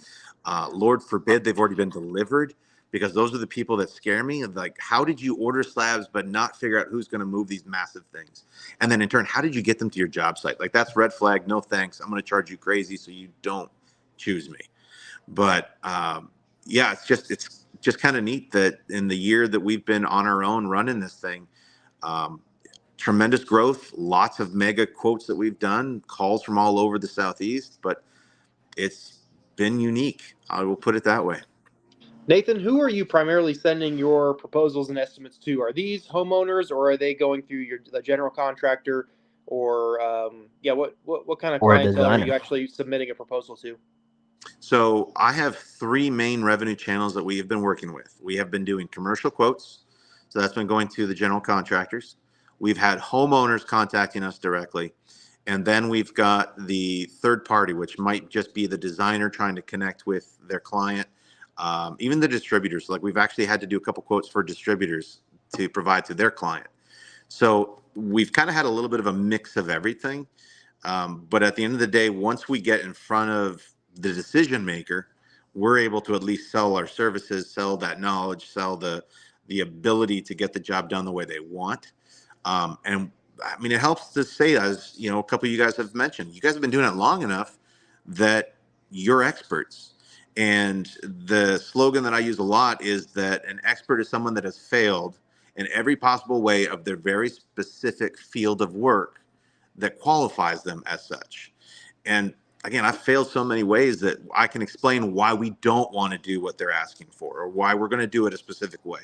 Lord forbid they've already been delivered, because those are the people that scare me. Like, how did you order slabs but not figure out who's going to move these massive things? And then in turn, how did you get them to your job site? Like, that's red flag. No thanks. I'm going to charge you crazy so you don't choose me. But yeah, it's just kind of neat that in the year that we've been on our own running this thing, tremendous growth, lots of mega quotes that we've done, calls from all over the Southeast, but it's been unique. I will put it that way. Nathan, who are you primarily sending your proposals and estimates to? Are these homeowners, or are they going through the general contractor, or what kind of Or a clientele are you designer. actually submitting a proposal to? So I have 3 main revenue channels that we have been working with. We have been doing commercial quotes. So that's been going to the general contractors. We've had homeowners contacting us directly. And then we've got the third party, which might just be the designer trying to connect with their client. Even the distributors, like we've actually had to do a couple quotes for distributors to provide to their client. So we've kind of had a little bit of a mix of everything. But at the end of the day, once we get in front of the decision maker, we're able to at least sell our services, sell that knowledge, sell the ability to get the job done the way they want. And I mean, it helps to say, as you know, a couple of you guys have mentioned, you guys have been doing it long enough that you're experts. And the slogan that I use a lot is that an expert is someone that has failed in every possible way of their very specific field of work that qualifies them as such. And again, I've failed so many ways that I can explain why we don't want to do what they're asking for, or why we're going to do it a specific way.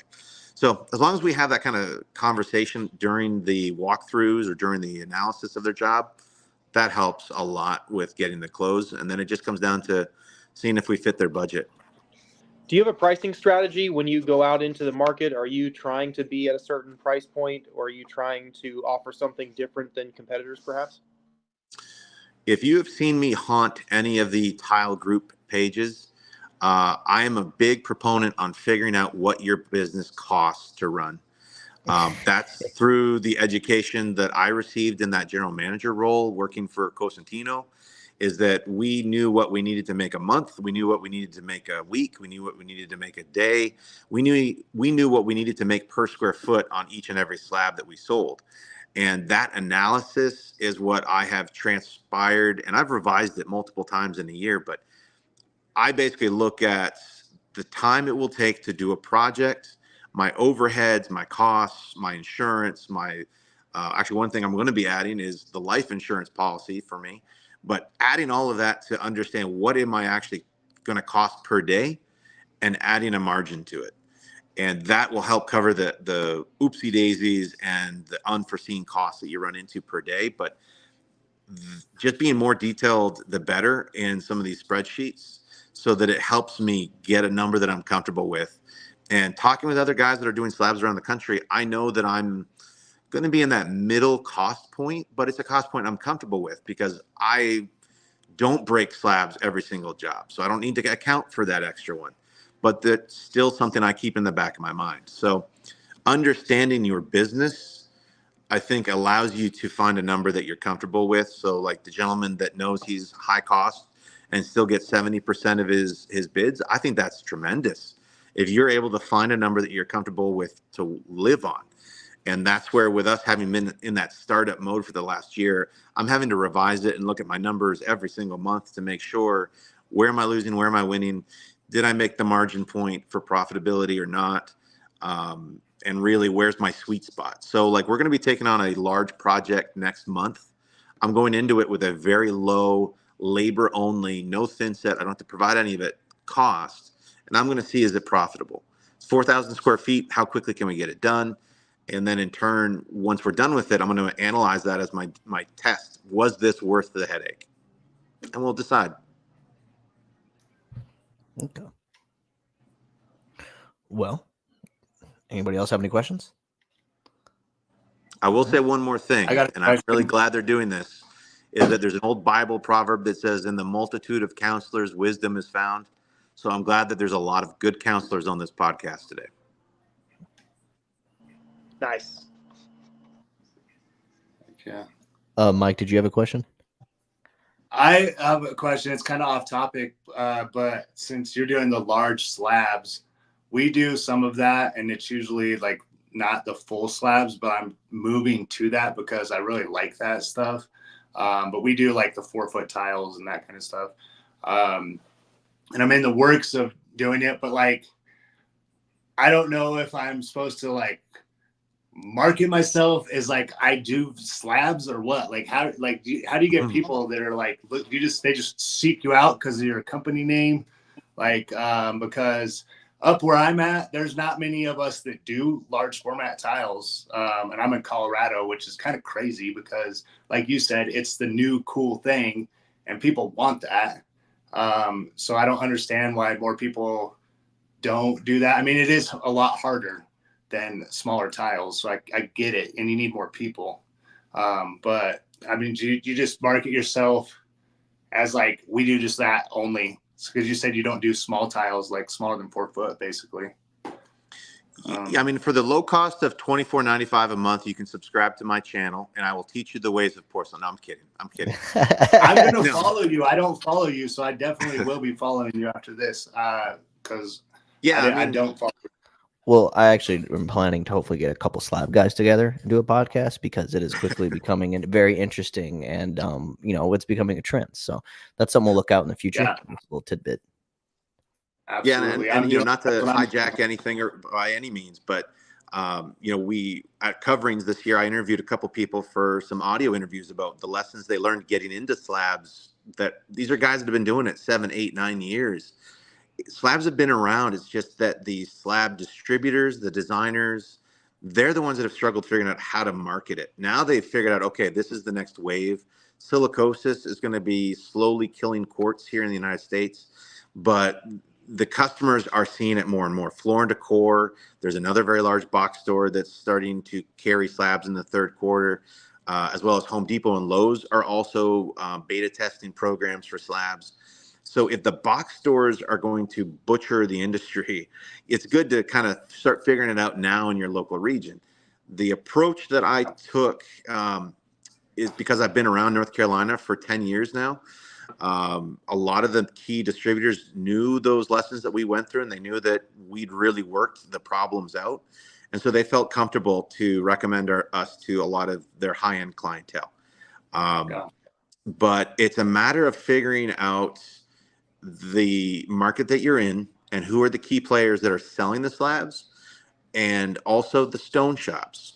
So as long as we have that kind of conversation during the walkthroughs or during the analysis of their job, that helps a lot with getting the close. And then it just comes down to seeing if we fit their budget. Do you have a pricing strategy when you go out into the market? Are you trying to be at a certain price point, or are you trying to offer something different than competitors, perhaps? If you have seen me haunt any of the tile group pages, I am a big proponent on figuring out what your business costs to run. That's through the education that I received in that general manager role working for Cosentino, is that we knew what we needed to make a month. We knew what we needed to make a week. We knew what we needed to make a day. We knew what we needed to make per square foot on each and every slab that we sold. And that analysis is what I have transpired, and I've revised it multiple times in a year, but I basically look at the time it will take to do a project, my overheads, my costs, my insurance, actually one thing I'm going to be adding is the life insurance policy for me, but adding all of that to understand what am I actually going to cost per day and adding a margin to it. And that will help cover the oopsie daisies and the unforeseen costs that you run into per day. But just being more detailed, the better in some of these spreadsheets, so that it helps me get a number that I'm comfortable with. And talking with other guys that are doing slabs around the country, I know that I'm going to be in that middle cost point, but it's a cost point I'm comfortable with because I don't break slabs every single job. So I don't need to account for that extra one. But that's still something I keep in the back of my mind. So understanding your business, I think, allows you to find a number that you're comfortable with. So like the gentleman that knows he's high cost and still gets 70% of his bids, I think that's tremendous. If you're able to find a number that you're comfortable with to live on. And that's where, with us having been in that startup mode for the last year, I'm having to revise it and look at my numbers every single month to make sure, where am I losing, where am I winning, did I make the margin point for profitability or not, and really, where's my sweet spot. So like, we're going to be taking on a large project next month. I'm going into it with a very low labor only, no thin set, I don't have to provide any of it, cost, and I'm going to see, is it profitable? It's 4,000 square feet, how quickly can we get it done? And then in turn, once we're done with it, I'm going to analyze that as my test. Was this worth the headache? And we'll decide. Okay. Well, anybody else have any questions? I will say one more thing, I got a and I'm really question. glad they're doing this, is that there's an old Bible proverb that says, in the multitude of counselors, wisdom is found. So I'm glad that there's a lot of good counselors on this podcast today. Nice. Yeah. Mike, did you have a question? I have a question. It's kind of off topic, but since you're doing the large slabs, we do some of that, and it's usually like not the full slabs, but I'm moving to that because I really like that stuff. But we do like the 4-foot tiles and that kind of stuff. And I'm in the works of doing it, but like, I don't know if I'm supposed to like market myself as like I do slabs or what. Like how do you get people that are like, look, they just seek you out because of your company name, like because up where I'm at, there's not many of us that do large format tiles, and I'm in Colorado, which is kind of crazy because, like you said, it's the new cool thing and people want that. So I don't understand why more people don't do that. I mean, it is a lot harder than smaller tiles, so I get it, and you need more people. But I mean, do you just market yourself as like, we do just that only? Because you said you don't do small tiles, like smaller than 4 foot, basically. Yeah, I mean, for the low cost of $24.95 a month, you can subscribe to my channel, and I will teach you the ways of porcelain. No, I'm kidding. I'm kidding. I'm gonna No. follow you. I don't follow you, so I definitely will be following you after this. Because Yeah, I don't follow. Well, I actually am planning to hopefully get a couple slab guys together and do a podcast because it is quickly becoming very interesting, and it's becoming a trend. So that's something we'll look out in the future. Yeah. Just a little tidbit. Absolutely. Yeah, and doing not to that's what I'm hijack anything or by any means, but we at Coverings this year, I interviewed a couple people for some audio interviews about the lessons they learned getting into slabs. That these are guys that have been doing it 7, 8, 9 years. Slabs have been around. It's just that the slab distributors, the designers, they're the ones that have struggled figuring out how to market it. Now they've figured out, okay, this is the next wave. Silicosis is going to be slowly killing quartz here in the United States, but the customers are seeing it more and more. Floor and Decor, there's another very large box store that's starting to carry slabs in the third quarter, as well as Home Depot and Lowe's are also beta testing programs for slabs. So if the box stores are going to butcher the industry, it's good to kind of start figuring it out now in your local region. The approach that I took is because I've been around North Carolina for 10 years now. A lot of the key distributors knew those lessons that we went through, and they knew that we'd really worked the problems out. And so they felt comfortable to recommend us to a lot of their high-end clientele. But it's a matter of figuring out the market that you're in and who are the key players that are selling the slabs, and also the stone shops.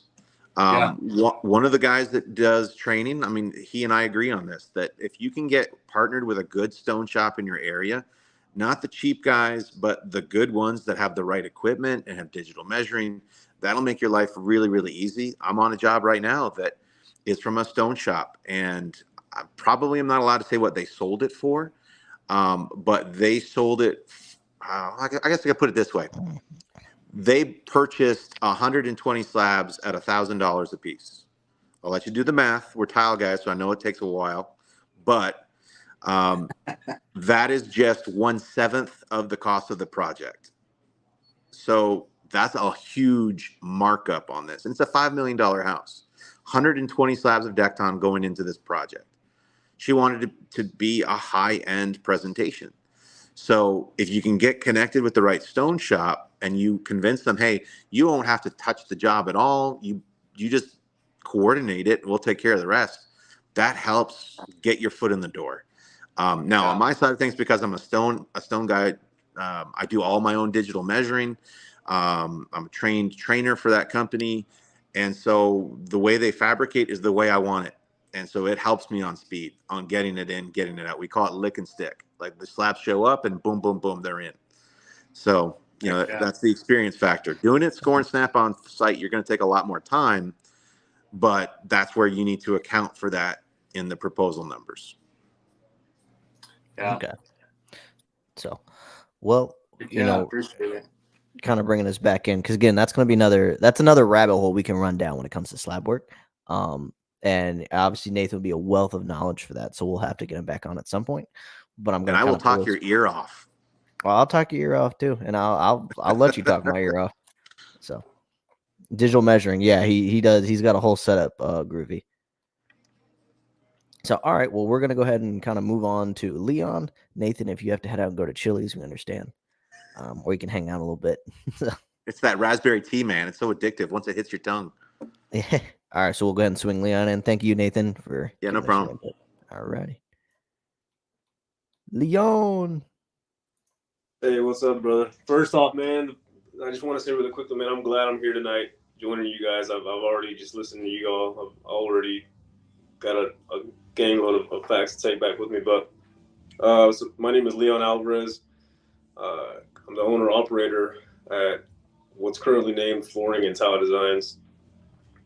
One of the guys that does training, I mean, he and I agree on this, that if you can get partnered with a good stone shop in your area, not the cheap guys, but the good ones that have the right equipment and have digital measuring, that'll make your life really, really easy. I'm on a job right now that is from a stone shop, and I probably am not allowed to say what they sold it for, but they sold it, I guess I could put it this way. They purchased 120 slabs at $1,000 a piece. I'll let you do the math. We're tile guys, so I know it takes a while, but that is just 1/7 of the cost of the project. So that's a huge markup on this. And it's a $5 million house. 120 slabs of Decton going into this project. She wanted it to be a high-end presentation. So if you can get connected with the right stone shop and you convince them, hey, you won't have to touch the job at all. You you just coordinate it. We'll take care of the rest. That helps get your foot in the door. Now on my side of things, because I'm a stone guy, I do all my own digital measuring. I'm a trained trainer for that company. And so the way they fabricate is the way I want it. And so it helps me on speed, on getting it in, getting it out. We call it lick and stick. Like the slabs show up and boom, boom, boom, they're in. So, that's the experience factor. Doing it score and snap on site, you're going to take a lot more time, but that's where you need to account for that in the proposal numbers. Yeah. Okay. So, well, Appreciate it. kind of bringing us back in, because again, that's another rabbit hole we can run down when it comes to slab work. And obviously Nathan will be a wealth of knowledge for that, so we'll have to get him back on at some point. But I'm And gonna I will kind of talk your ear off. Well, I'll talk your ear off too, and I'll let you talk my ear off. So, digital measuring, yeah, he does. He's got a whole setup, Groovy. So, all right, well, we're gonna go ahead and kind of move on to Leon. Nathan, if you have to head out and go to Chili's, we understand. Or you can hang out a little bit. It's that raspberry tea, man. It's so addictive once it hits your tongue. Yeah. All right, so we'll go ahead and swing Leon in. Thank you, Nathan, for Yeah, no giving us your problem. input. All righty, Leon. Hey, what's up, brother? First off, man, I just want to say really quickly, man, I'm glad I'm here tonight joining you guys. I've already just listened to you all. I've already got a gangload of facts to take back with me. But so my name is Leon Alvarez. I'm the owner operator at what's currently named Flooring and Tile Designs,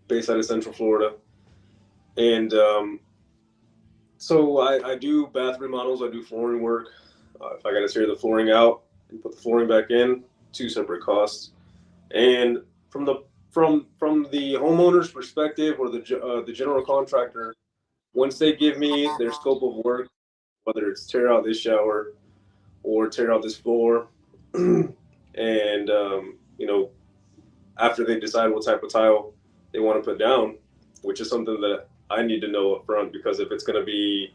based out of Central Florida. And so I do bath remodels. I do flooring work. If I got to tear the flooring out and put the flooring back in, 2 separate costs. And from the homeowner's perspective, or the general contractor, once they give me their scope of work, whether it's tear out this shower or tear out this floor, and after they decide what type of tile they want to put down, which is something that I need to know up front, because if it's going to be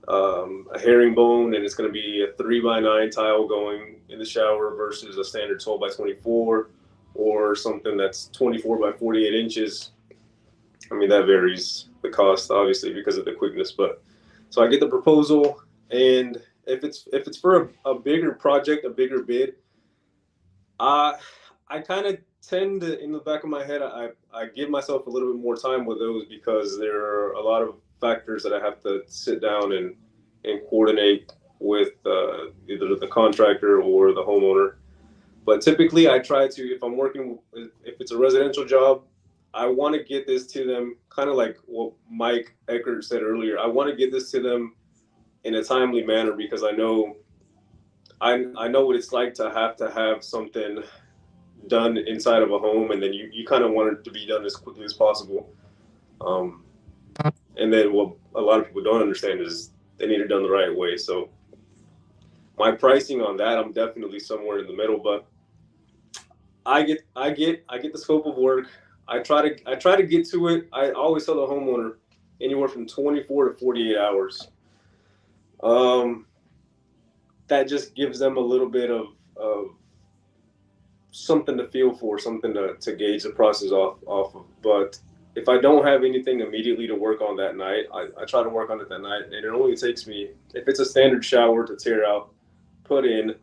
a herringbone and it's going to be a 3x9 tile going in the shower versus a standard 12x24, or something that's 24 by 48 inches, I mean, that varies the cost, obviously, because of the quickness. But so I get the proposal, and if it's for a bigger project, a bigger bid, I kind of tend to, in the back of my head, I give myself a little bit more time with those, because there are a lot of factors that I have to sit down and coordinate with either the contractor or the homeowner. But typically I try to, if it's a residential job, I want to get this to them, kind of like what Mike Eckert said earlier. I want to get this to them in a timely manner, because I know what it's like to have something done inside of a home, and then you kind of want it to be done as quickly as possible. And then what a lot of people don't understand is they need it done the right way. So my pricing on that, I'm definitely somewhere in the middle, but I get the scope of work. I try to get to it. I always tell the homeowner anywhere from 24 to 48 hours. That just gives them a little bit of something to feel for, something to gauge the process off of. But if I don't have anything immediately to work on that night, I try to work on it that night. And it only takes me, if it's a standard shower to tear out, put in,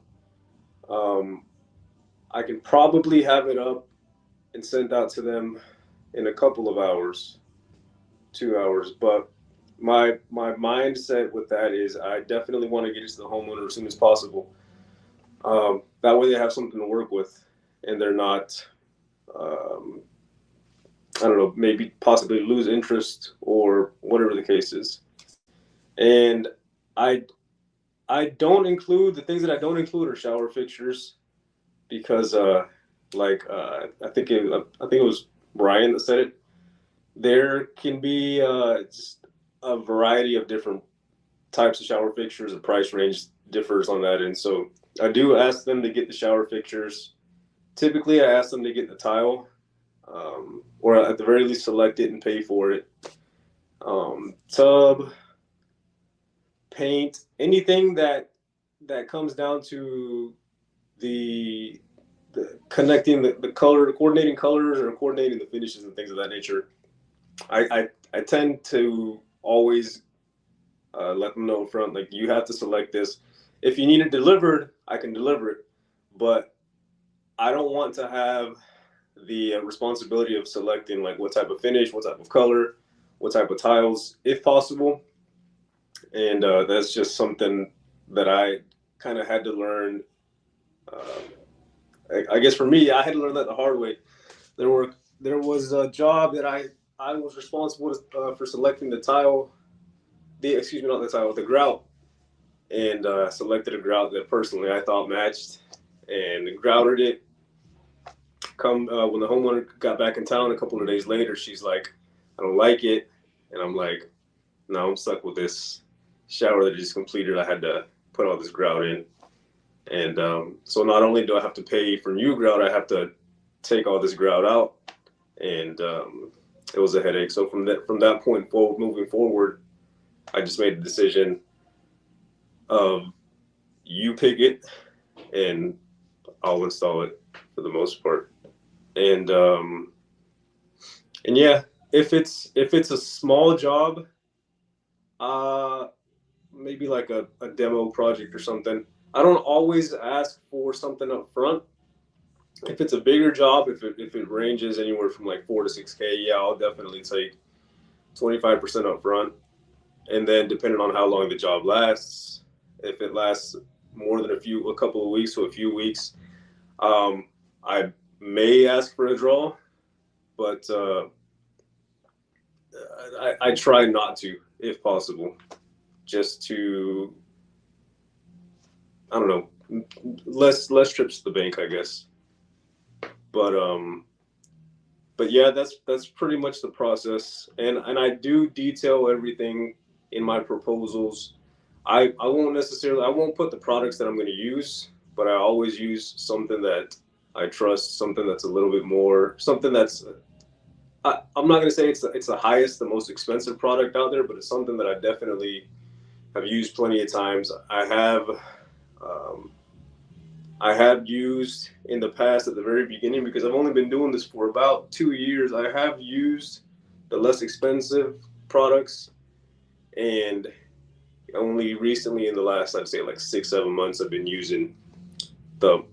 I can probably have it up and sent out to them in a couple of hours, 2 hours. But my mindset with that is I definitely want to get it to the homeowner as soon as possible. That way they have something to work with, and they're not, I don't know, maybe possibly lose interest or whatever the case is. And I don't include, the things that I don't include are shower fixtures, because I think it was Brian that said it. There can be just a variety of different types of shower fixtures. The price range differs on that, and so I do ask them to get the shower fixtures. Typically, I ask them to get the tile, or at the very least select it and pay for it. Tub, paint, anything that comes down to the connecting the color, coordinating colors or coordinating the finishes and things of that nature. I tend to always let them know up front, like, you have to select this. If you need it delivered, I can deliver it, but I don't want to have the responsibility of selecting like what type of finish, what type of color, what type of tiles, if possible. And that's just something that I kind of had to learn. I guess for me, I had to learn that the hard way. There was a job that I was responsible for selecting the tile, the grout, and selected a grout that personally I thought matched, and grouted it. When the homeowner got back in town a couple of days later, she's like, I don't like it. And I'm like, no, I'm stuck with this shower that I just completed. I had to put all this grout in. And so not only do I have to pay for new grout, I have to take all this grout out. And it was a headache. So from that point forward, moving forward, I just made the decision of, you pick it and I'll install it for the most part. And yeah, if it's a small job, maybe like a demo project or something, I don't always ask for something up front. If it's a bigger job, if it ranges anywhere from like $4,000 to $6,000, yeah, I'll definitely take 25% up front. And then depending on how long the job lasts, if it lasts more than a couple of weeks to a few weeks, I may ask for a draw, but I try not to, if possible, just to, I don't know, less trips to the bank, I guess. But yeah, that's pretty much the process, and I do detail everything in my proposals. I won't put the products that I'm going to use, but I always use something that I trust, something that's a little bit more, something that's, I'm not going to say it's the highest, the most expensive product out there, but it's something that I definitely have used plenty of times. I have used in the past at the very beginning, because I've only been doing this for about 2 years. I have used the less expensive products, and only recently in the last, I'd say like 6-7 months, I've been using the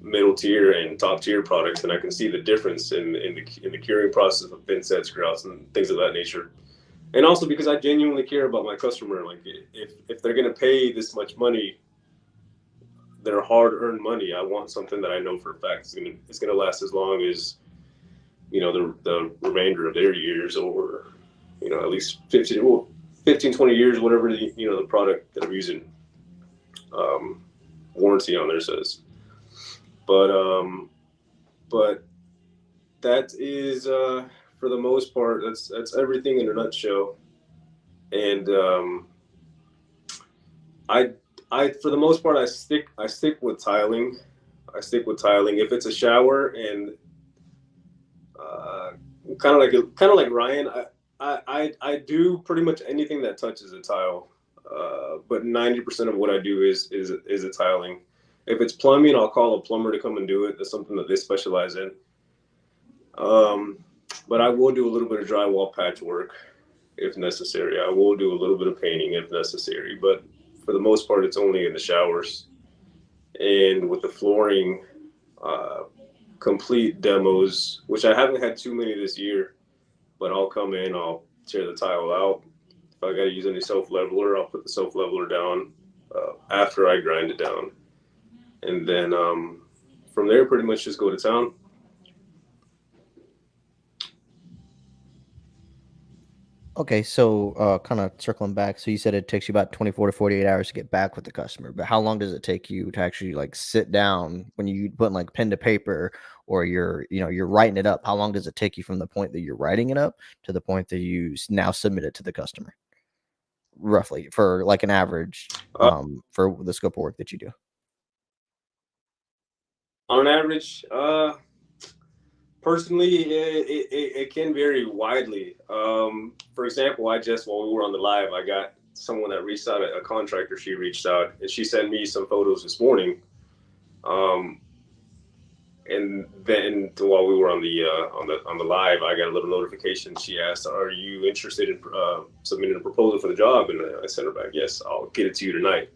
middle tier and top tier products, and I can see the difference in the curing process of thin sets, grouts, and things of that nature. And also because I genuinely care about my customer. Like, if they're gonna pay this much money, their hard-earned money, I want something that I know for a fact it's gonna last as long as the remainder of their years, or at least 15, 20 years, whatever the product that I'm using warranty on there says. But that is for the most part, that's everything in a nutshell. And I for the most part, I stick with tiling. If it's a shower, and kind of like Ryan, I do pretty much anything that touches a tile. But 90% of what I do is a tiling. If it's plumbing, I'll call a plumber to come and do it. That's something that they specialize in. But I will do a little bit of drywall patchwork if necessary. I will do a little bit of painting if necessary. But for the most part, it's only in the showers. And with the flooring, complete demos, which I haven't had too many this year, but I'll come in, I'll tear the tile out. If I got to use any self-leveler, I'll put the self-leveler down after I grind it down. And then from there, pretty much just go to town. Okay, so kind of circling back, so you said it takes you about 24 to 48 hours to get back with the customer, but how long does it take you to actually like sit down when you put like pen to paper, or you're writing it up? How long does it take you from the point that you're writing it up to the point that you now submit it to the customer, roughly, for like an average for the scope of work that you do? On average, personally, it can vary widely. For example, while we were on the live, I got someone that reached out, a contractor. She reached out and she sent me some photos this morning. And then while we were on the live, I got a little notification. She asked, "Are you interested in submitting a proposal for the job?" And I sent her back, "Yes, I'll get it to you tonight."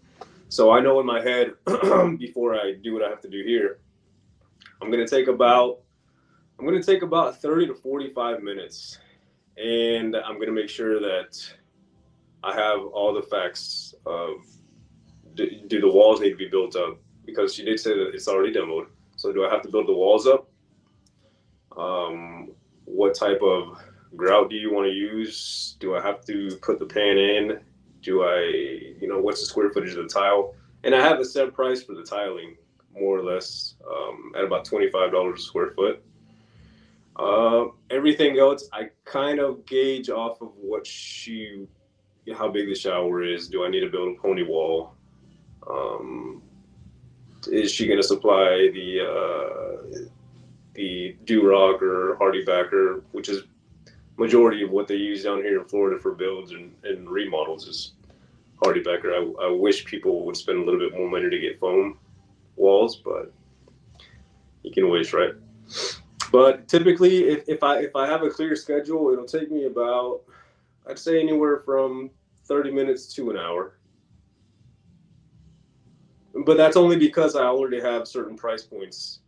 So I know in my head before I do what I have to do here, I'm gonna take about 30 to 45 minutes, and I'm gonna make sure that I have all the facts of do the walls need to be built up, because she did say that it's already demoed. So do I have to build the walls up? What type of grout do you want to use? Do I have to put the pan in? Do I, what's the square footage of the tile? And I have a set price for the tiling, more or less, at about $25 a square foot. Everything else, I kind of gauge off of how big the shower is. Do I need to build a pony wall? Is she going to supply the Durock or HardieBacker, which is majority of what they use down here in Florida for builds and remodels is HardieBacker. I wish people would spend a little bit more money to get foam walls, but you can wish, right? But typically, if I have a clear schedule, it'll take me about, I'd say, anywhere from 30 minutes to an hour. But that's only because I already have certain price points.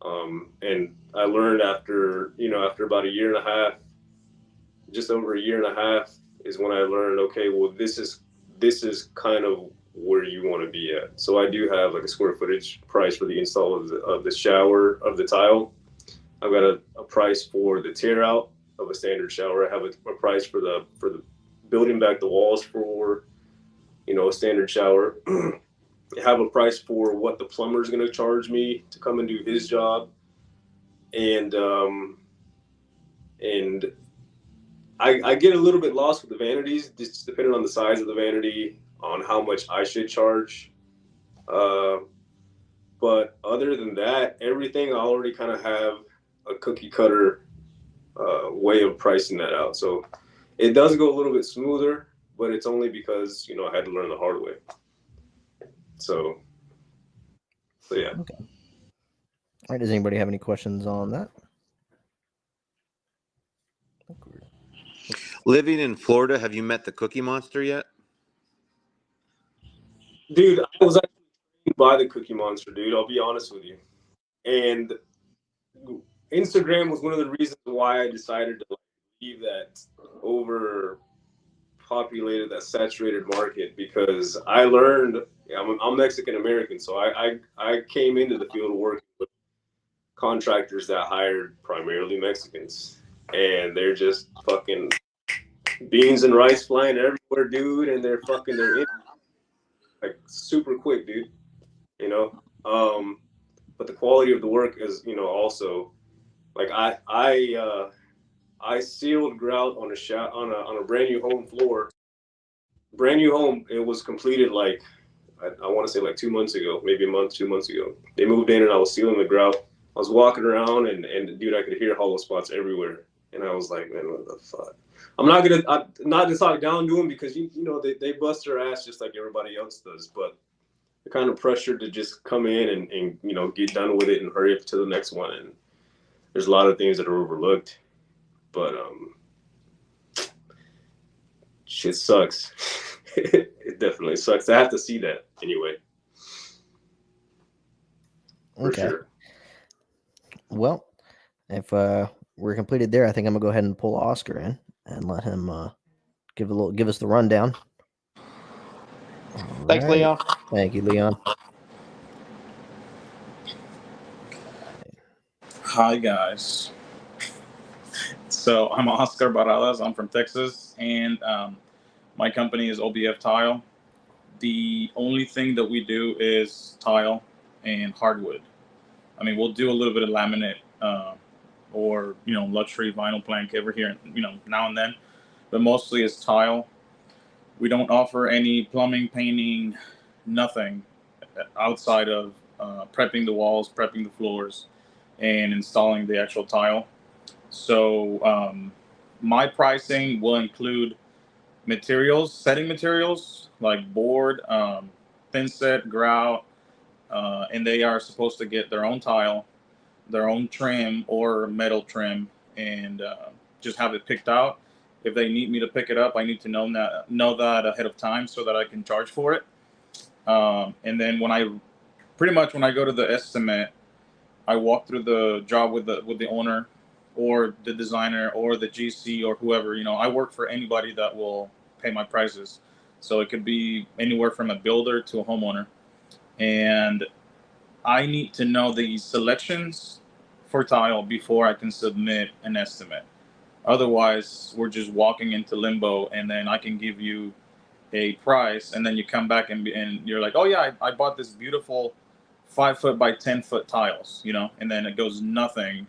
And I learned after about a year and a half, just over a year and a half, is when I learned, okay, well, this is kind of where you want to be at. So I do have like a square footage price for the install of the shower, of the tile. I've got a price for the tear out of a standard shower. I have a price for the building back the walls for, a standard shower. I have a price for what the plumber is going to charge me to come and do his job. And I get a little bit lost with the vanities, just depending on the size of the vanity, on how much I should charge. But other than that, everything I already kind of have a cookie cutter way of pricing that out. So it does go a little bit smoother, but it's only because, I had to learn the hard way. So yeah. Okay. All right. Does anybody have any questions on that? Living in Florida, have you met the Cookie Monster yet? Dude, I was actually trained by the Cookie Monster, dude. I'll be honest with you. And Instagram was one of the reasons why I decided to leave that overpopulated, that saturated market, because I learned, I'm Mexican American, so I came into the field of work with contractors that hired primarily Mexicans, and they're just fucking beans and rice flying everywhere, dude, and they're in like super quick, dude. But the quality of the work is, also like I sealed grout on a brand new home floor. Brand new home. It was completed like I want to say like 2 months ago, maybe a month, 2 months ago. They moved in and I was sealing the grout. I was walking around and dude, I could hear hollow spots everywhere. And I was like, man, what the fuck? I'm not to talk down to them, because they bust their ass just like everybody else does, but the kind of pressure to just come in and get done with it and hurry up to the next one. And there's a lot of things that are overlooked, but shit sucks. It definitely sucks. I have to see that anyway. For Okay. sure. Well, if we're completed there, I think I'm gonna go ahead and pull Oscar in and let him give us the rundown. Thanks, All right. Leon. Thank you, Leon. Hi, guys. So I'm Oscar Barradas. I'm from Texas, and my company is OBF Tile. The only thing that we do is tile and hardwood. I mean, we'll do a little bit of laminate or luxury vinyl plank over here, now and then, but mostly it's tile. We don't offer any plumbing, painting, nothing outside of prepping the walls, prepping the floors, and installing the actual tile. So my pricing will include materials, setting materials like board, thin set, grout, and they are supposed to get their own tile. their own trim or metal trim, and just have it picked out. If they need me to pick it up, I need to know that ahead of time so that I can charge for it. And then when I go to the estimate, I walk through the job with the owner or the designer or the GC or whoever. I work for anybody that will pay my prices. So it could be anywhere from a builder to a homeowner. And I need to know the selections for tile before I can submit an estimate. Otherwise, we're just walking into limbo, and then I can give you a price, and then you come back and you're like, oh yeah, I bought this beautiful 5 foot by 10 foot tiles, and then it goes nothing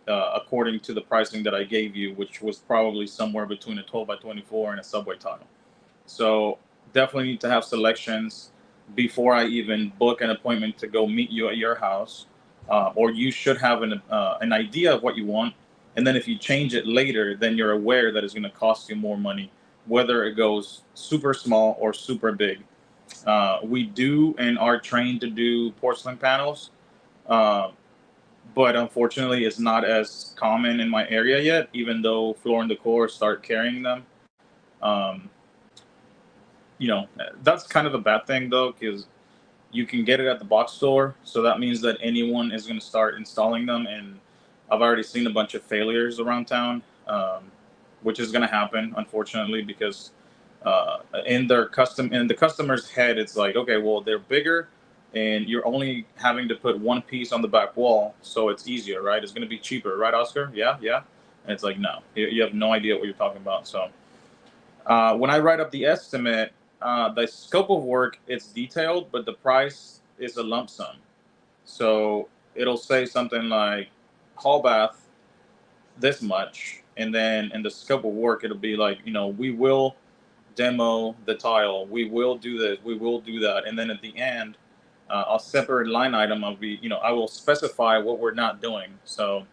according to the pricing that I gave you, which was probably somewhere between a 12 by 24 and a subway tile. So definitely need to have selections before I even book an appointment to go meet you at your house, or you should have an idea of what you want. And then if you change it later, then you're aware that it's going to cost you more money, whether it goes super small or super big. We do and are trained to do porcelain panels, but unfortunately it's not as common in my area yet, even though Floor & Decor start carrying them. That's kind of a bad thing though, because you can get it at the box store. So that means that anyone is going to start installing them. And I've already seen a bunch of failures around town, which is going to happen, unfortunately, because in the customer's head, it's like, okay, well, they're bigger and you're only having to put one piece on the back wall. So it's easier, right? It's going to be cheaper, right, Oscar? Yeah. And it's like, no, you have no idea what you're talking about. So when I write up the estimate, the scope of work, it's detailed, but the price is a lump sum. So it'll say something like hall bath, this much. And then in the scope of work, it'll be like, we will demo the tile. We will do this. We will do that. And then at the end, a separate line item of I will specify what we're not doing. So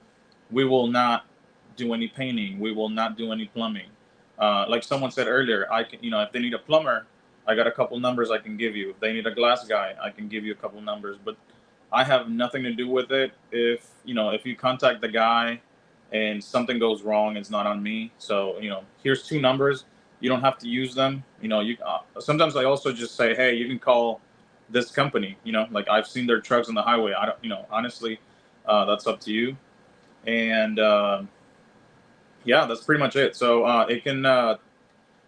we will not do any painting. We will not do any plumbing. Like someone said earlier, I can, if they need a plumber, I got a couple numbers I can give you. If they need a glass guy, I can give you a couple numbers, but I have nothing to do with it. If you contact the guy and something goes wrong, it's not on me. So, here's 2 numbers. You don't have to use them. Sometimes I also just say, hey, you can call this company, like I've seen their trucks on the highway. I don't, honestly, that's up to you. And, yeah, that's pretty much it. So, it can,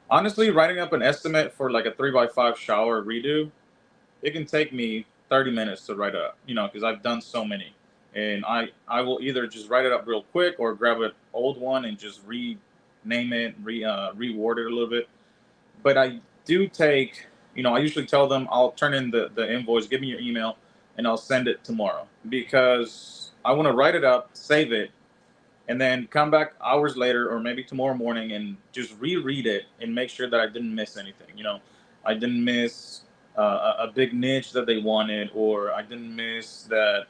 honestly, writing up an estimate for like a 3x5 shower redo, it can take me 30 minutes to write up, because I've done so many. And I will either just write it up real quick or grab an old one and just rename it, reword it a little bit. But I do take, I usually tell them I'll turn in the invoice, give me your email, and I'll send it tomorrow, because I want to write it up, save it, and then come back hours later or maybe tomorrow morning and just reread it and make sure that I didn't miss anything. I didn't miss a big niche that they wanted, or I didn't miss that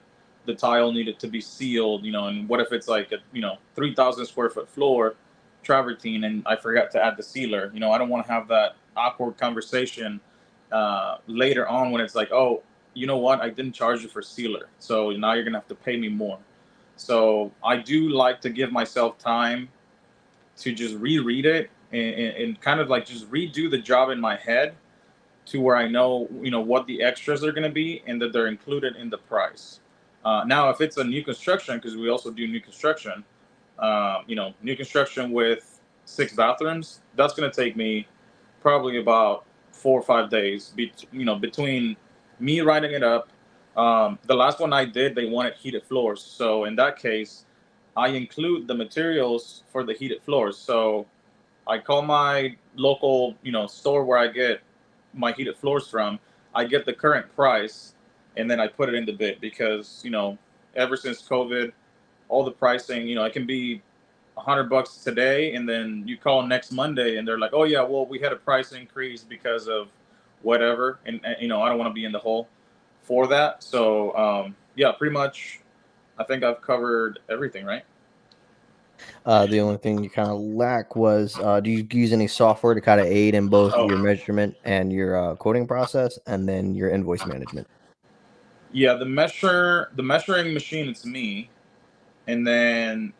the tile needed to be sealed, and what if it's like a 3,000 square foot floor travertine and I forgot to add the sealer. I don't want to have that awkward conversation later on when it's like, oh, you know what, I didn't charge you for sealer, so now you're gonna have to pay me more. So I do like to give myself time to just reread it and kind of like just redo the job in my head to where I know, what the extras are going to be and that they're included in the price. Now, if it's a new construction, because we also do new construction, new construction with 6 bathrooms, that's going to take me probably about 4 or 5 days, between me writing it up. The last one I did, they wanted heated floors. So in that case, I include the materials for the heated floors. So I call my local, store where I get my heated floors from. I get the current price, and then I put it in the bid, because, ever since COVID, all the pricing, it can be $100 today, and then you call next Monday and they're like, oh yeah, well, we had a price increase because of whatever. And I don't want to be in the hole for that. So, yeah, pretty much I think I've covered everything, right? The only thing you kind of lack was, do you use any software to kind of aid in both your measurement and your quoting process, and then your invoice management? Yeah, the measuring machine, it's me, and then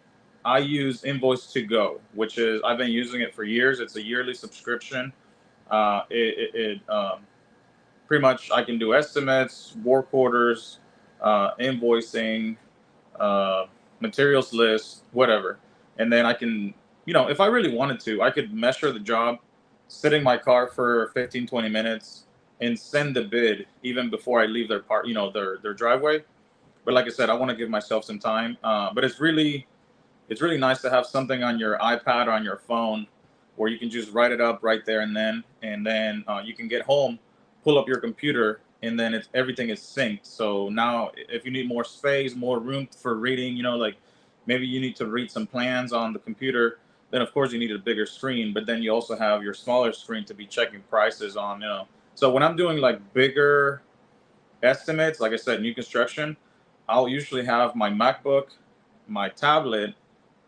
I use Invoice to Go, which is I've been using it for years. It's a yearly subscription. It pretty much I can do estimates, work orders, invoicing, uh, materials list, whatever, and then I can, if I really wanted to, I could measure the job, sit in my car for 15, 20 minutes, and send the bid even before I leave their part, their driveway. But like I said, I want to give myself some time. But it's really nice to have something on your iPad or on your phone where you can just write it up right there and then you can get home, pull up your computer, and then everything is synced. So now, if you need more space, more room for reading, like maybe you need to read some plans on the computer, then of course you need a bigger screen. But then you also have your smaller screen to be checking prices on. So when I'm doing like bigger estimates, like I said, new construction, I'll usually have my MacBook, my tablet,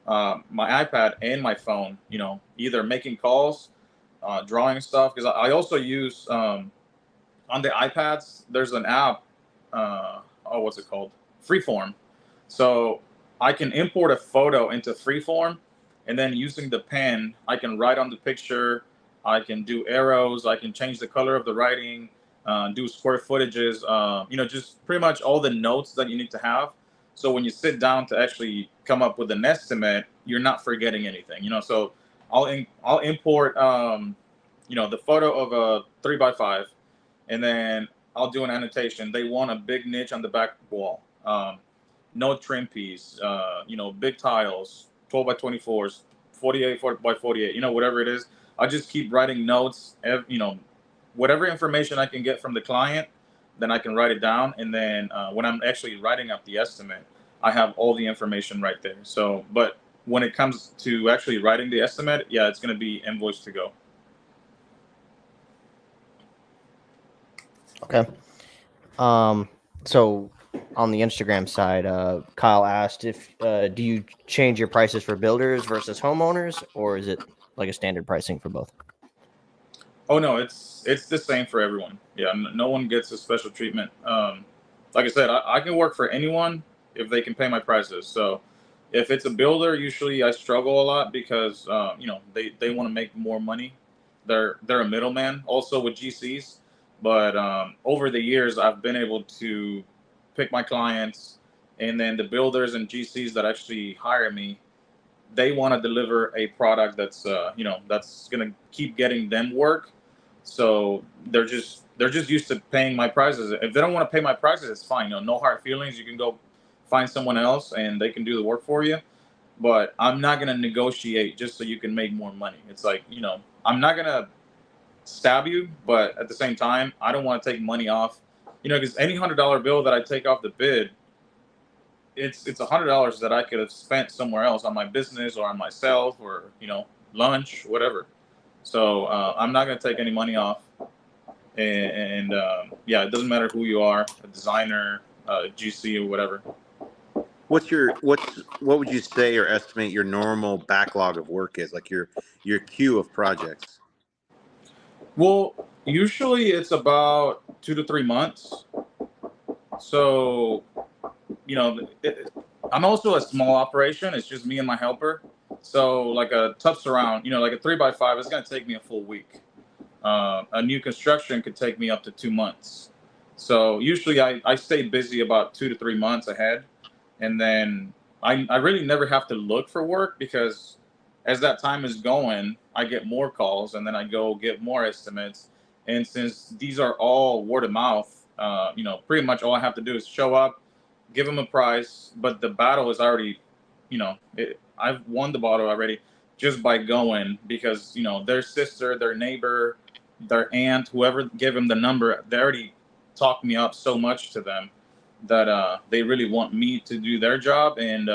my iPad, and my phone. Either making calls, drawing stuff. Because I also use on the iPads. There's an app. What's it called? Freeform. So I can import a photo into Freeform, and then using the pen, I can write on the picture. I can do arrows. I can change the color of the writing. Do square footages. Just pretty much all the notes that you need to have. So when you sit down to actually come up with an estimate, you're not forgetting anything. So I'll import the photo of a 3x5, and then I'll do an annotation. They want a big niche on the back wall. No trim piece. Big tiles, 12 by 24s, 48 by 48. Whatever it is. I just keep writing notes. Whatever information I can get from the client, then I can write it down. And then when I'm actually writing up the estimate, I have all the information right there. So, but when it comes to actually writing the estimate, yeah, it's going to be Invoice to Go. Okay. So on the Instagram side, Kyle asked if do you change your prices for builders versus homeowners, or is it like a standard pricing for both? Oh no, it's the same for everyone. Yeah, no one gets a special treatment. Like I said, I can work for anyone if they can pay my prices. So if it's a builder, usually I struggle a lot because they want to make more money. They're a middleman also with GCs. But over the years, I've been able to pick my clients, and then the builders and GCs that actually hire me, they want to deliver a product that's gonna keep getting them work. So they're just used to paying my prices. If they don't want to pay my prices, it's fine. No hard feelings. You can go find someone else, and they can do the work for you. But I'm not gonna negotiate just so you can make more money. It's like I'm not gonna stab you, but at the same time, I don't want to take money off. Because any $100 bill that I take off the bid, it's $100 that I could have spent somewhere else on my business or on myself or lunch, whatever. So I'm not going to take any money off, and yeah, it doesn't matter who you are, a designer, GC, or whatever. What would you say or estimate your normal backlog of work is, like your queue of projects? Well, usually it's about 2 to 3 months. So, I'm also a small operation. It's just me and my helper. So, like a tough surround, like a 3x5, it's going to take me a full week. A new construction could take me up to 2 months. So, usually I stay busy about 2 to 3 months ahead. And then I really never have to look for work because as that time is going, I get more calls and then I go get more estimates. And since these are all word of mouth, pretty much all I have to do is show up, give them a price. But the battle is already, I've won the battle already just by going because, their sister, their neighbor, their aunt, whoever gave them the number, they already talked me up so much to them that they really want me to do their job. And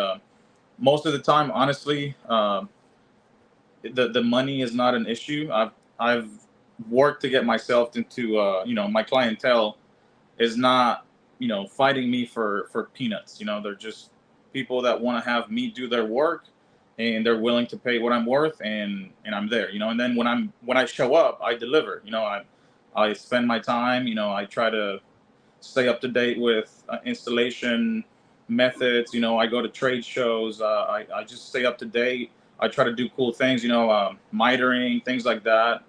most of the time, honestly, the money is not an issue. I've worked to get myself into my clientele is not fighting me for peanuts. They're just people that want to have me do their work, and they're willing to pay what I'm worth, and I'm there. And then when I show up, I deliver. I spend my time. I try to stay up to date with installation methods. You know, I go to trade shows. I just stay up to date. I try to do cool things, mitering, things like that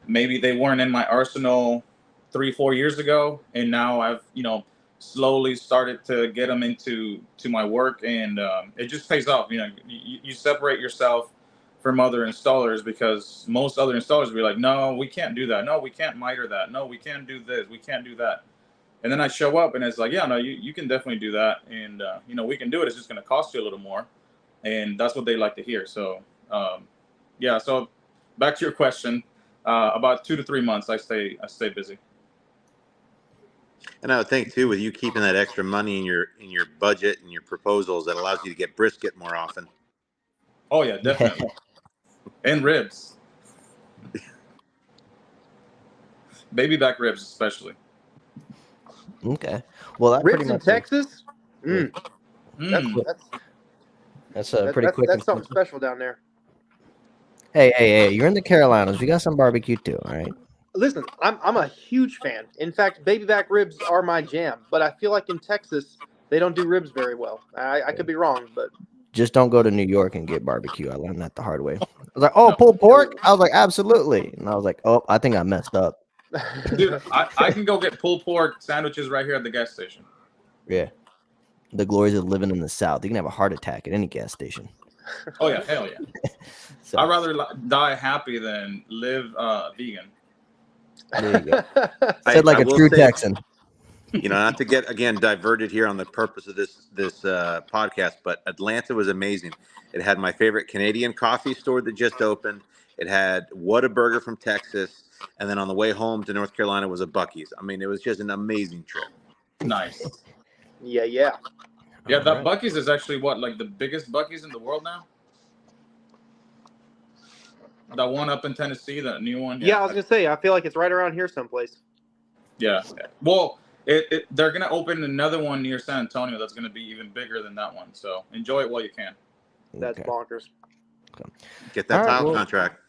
maybe they weren't in my arsenal 3-4 years ago, and now I've slowly started to get them into my work, and it just pays off. You separate yourself from other installers, because most other installers will be like, no, we can't do that, no, we can't miter that, no, we can't do this, we can't do that. And then I show up and it's like, yeah, no, you can definitely do that, and we can do it. It's just going to cost you a little more, and that's what they like to hear. So yeah, so back to your question, about 2 to 3 months I stay busy. And I would think too, with you keeping that extra money in your budget and your proposals, that allows you to get brisket more often. Oh yeah, definitely. And ribs. Baby back ribs especially. Okay. Well, that Ribs pretty in much Texas? Mm. that's a pretty quick. That's something special down there. Hey! You're in the Carolinas. We got some barbecue too. All right. Listen, I'm a huge fan. In fact, baby back ribs are my jam. But I feel like in Texas they don't do ribs very well. I could be wrong, but Just don't go to New York and get barbecue. I learned that the hard way. I was like, oh, pulled pork? I was like, absolutely. And I was like, oh, I think I messed up. Dude, I can go get pulled pork sandwiches right here at the gas station. Yeah. The glories of living in the South. You can have a heart attack at any gas station. Oh yeah, hell yeah. So, I'd rather die happy than live vegan. there you go. I- Said like I a will true say, Texan. not to get again diverted here on the purpose of this podcast, but Atlanta was amazing. It had my favorite Canadian coffee store that just opened. It had Whataburger from Texas, and then on the way home to North Carolina was a Buc-ee's. I mean, it was just an amazing trip. Nice. yeah. Yeah, that Alright. Buc-ee's is actually like the biggest Buc-ee's in the world now. That one up in Tennessee, that new one. Yeah, I was gonna say, I feel like it's right around here someplace. Yeah. Well, they're gonna open another one near San Antonio that's gonna be even bigger than that one. So enjoy it while you can. That's Okay. bonkers. Get that All right, tile well- contract.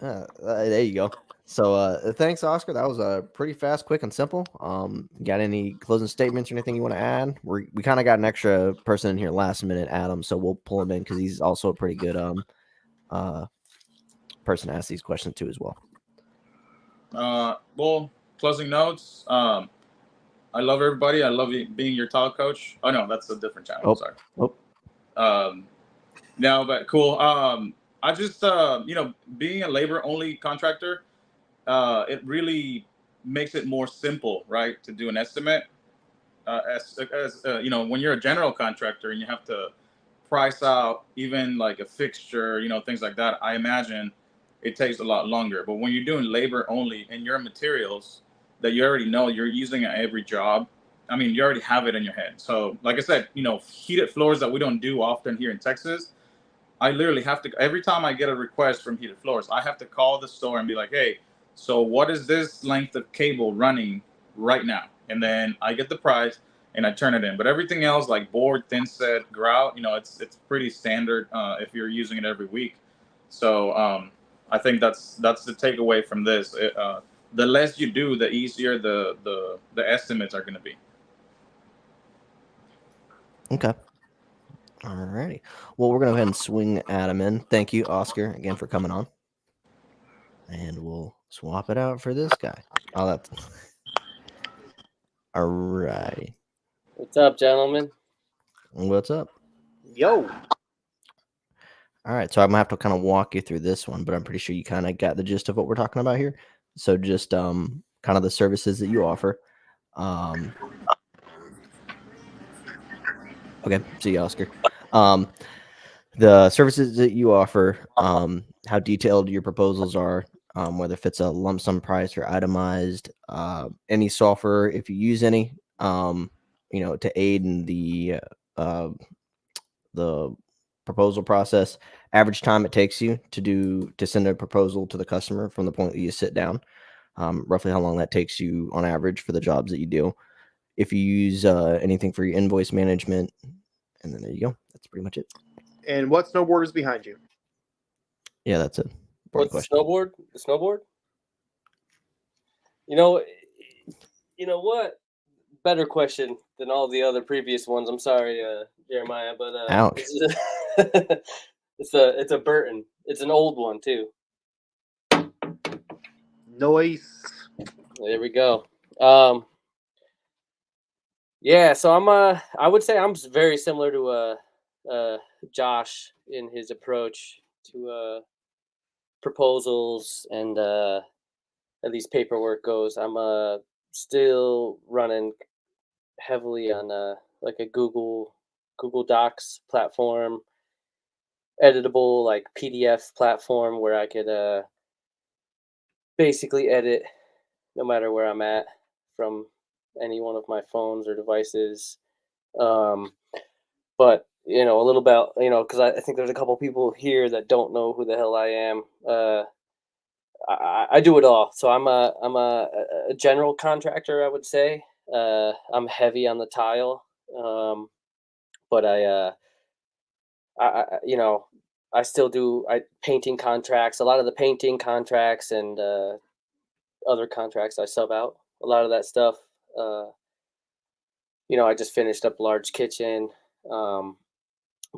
There you go. So thanks, Oscar. That was pretty fast, quick, and simple. Got any closing statements or anything you want to add? We kind of got an extra person in here last minute, Adam, so we'll pull him in because he's also a pretty good person to ask these questions to as well. Well, closing notes. I love everybody. I love being your tile coach. Oh no, that's a different channel. Oh. Sorry. Oh. No, but cool. I just being a labor only contractor, it really makes it more simple, right, to do an estimate. As when you're a general contractor and you have to price out even like a fixture, things like that, I imagine it takes a lot longer. But when you're doing labor only and your materials that you already know you're using at every job, I mean, you already have it in your head. So like I said, heated floors that we don't do often here in Texas, I literally have to, every time I get a request from heated floors, I have to call the store and be like, hey, so what is this length of cable running right now? And then I get the price and I turn it in. But everything else, like board, thin set, grout, it's pretty standard if you're using it every week. So I think that's the takeaway from this. The less you do, the easier the estimates are going to be. Okay. Alrighty. Well, we're gonna go ahead and swing Adam in. Thank you, Oscar, again for coming on. And we'll swap it out for this guy. Oh, that's alrighty. What's up, gentlemen? What's up? Yo. All right, so I'm gonna have to kind of walk you through this one, but I'm pretty sure you kind of got the gist of what we're talking about here. So just kind of the services that you offer. Okay, see you, Oscar. The services that you offer, how detailed your proposals are, whether if it's a lump sum price or itemized, any software if you use any, to aid in the proposal process, average time it takes you to send a proposal to the customer from the point that you sit down, roughly how long that takes you on average for the jobs that you do. If you use anything for your invoice management, and then there you go. That's pretty much it. And what snowboard is behind you? Yeah, that's it. What's the snowboard? The snowboard? You know what? Better question than all the other previous ones. I'm sorry, Jeremiah, but Ouch. this is it's a Burton. It's an old one too. Noise. There we go. Yeah, so I would say I'm very similar to Josh in his approach to proposals and at least paperwork goes. I'm still running heavily on like a Google Docs platform, editable like PDF platform where I could basically edit no matter where I'm at from any one of my phones or devices. Um, but a little about because I think there's a couple people here that don't know who the hell I am. I do it all. So I'm a general contractor, I would say. I'm heavy on the tile, but I still do painting contracts. A lot of the painting contracts and other contracts I sub out. A lot of that stuff. Uh, I just finished up large kitchen.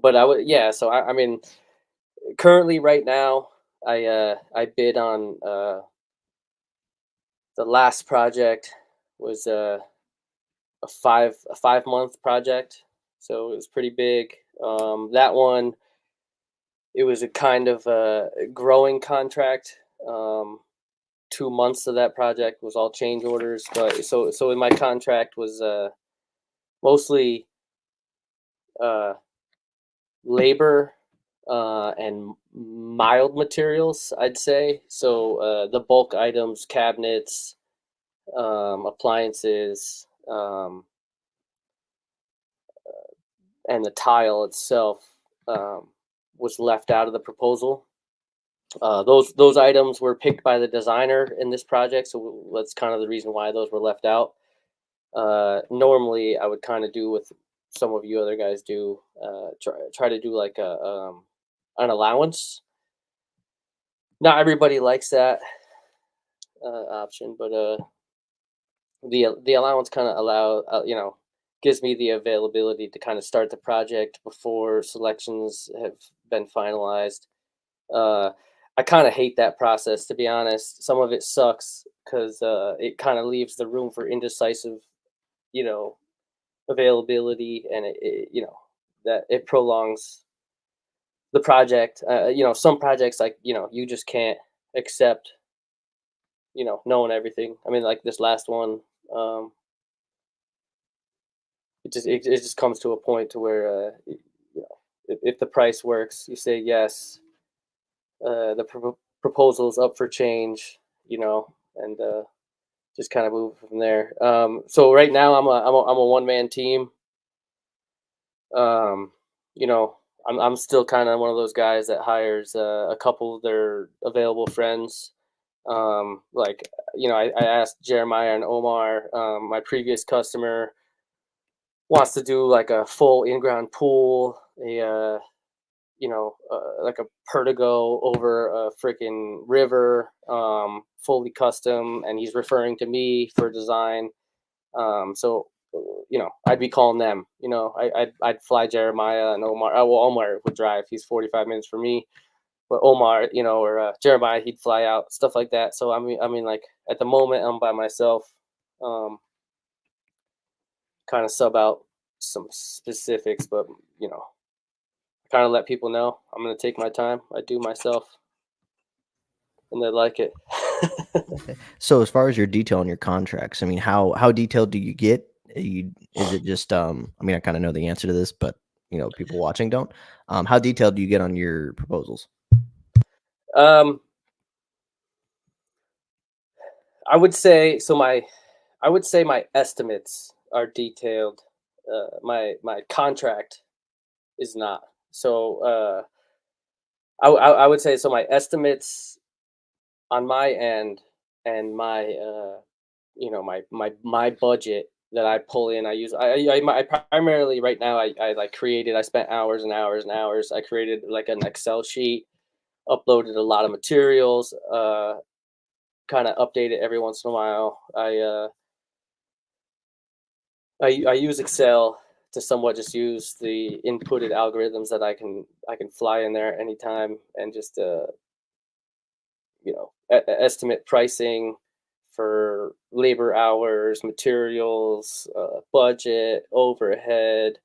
But I would yeah. So I mean, currently right now, I bid on the last project was a 5 month project, so it was pretty big. That one, it was a kind of a growing contract. 2 months of that project was all change orders, but so in my contract was mostly uh, labor and mild materials, I'd say. So the bulk items, cabinets, appliances, and the tile itself was left out of the proposal. Those items were picked by the designer in this project, so that's kind of the reason why those were left out. Normally, I would kind of do what some of you other guys do, try to do like an allowance. Not everybody likes that option, but the allowance kind of gives me the availability to kind of start the project before selections have been finalized. I kind of hate that process, to be honest. Some of it sucks because it kind of leaves the room for indecisive, you know, availability, and that it prolongs the project. Some projects like you just can't accept, knowing everything. I mean, like this last one, it just comes to a point to where if the price works, you say yes. The proposal's up for change, and just kind of move from there. So right now I'm a one man team. Um, you know, I'm still kind of one of those guys that hires a couple of their available friends. Like I asked Jeremiah and Omar, my previous customer wants to do like a full in-ground pool, like a Pertigo over a freaking river, fully custom, and he's referring to me for design. So I'd be calling them. I'd fly Jeremiah and Omar. Well, Omar would drive. He's 45 minutes for me, but Omar, or Jeremiah, he'd fly out, stuff like that. So I mean, like at the moment, I'm by myself. Kind of sub out some specifics, but kind of let people know I'm going to take my time. I do myself, and they like it. So as far as your detail on your contracts, I mean, how detailed do you get? Is it just I mean, I kind of know the answer to this, but people watching don't. How detailed do you get on your proposals? I would say so. I would say my estimates are detailed. My contract is not. So I would say so. My estimates on my end and my my budget that I pull in, I primarily right now I like created. I spent hours and hours and hours. I created like an Excel sheet, uploaded a lot of materials, kind of update it every once in a while. I use Excel to somewhat just use the inputted algorithms that I can fly in there anytime and just estimate pricing for labor hours, materials, budget, overhead,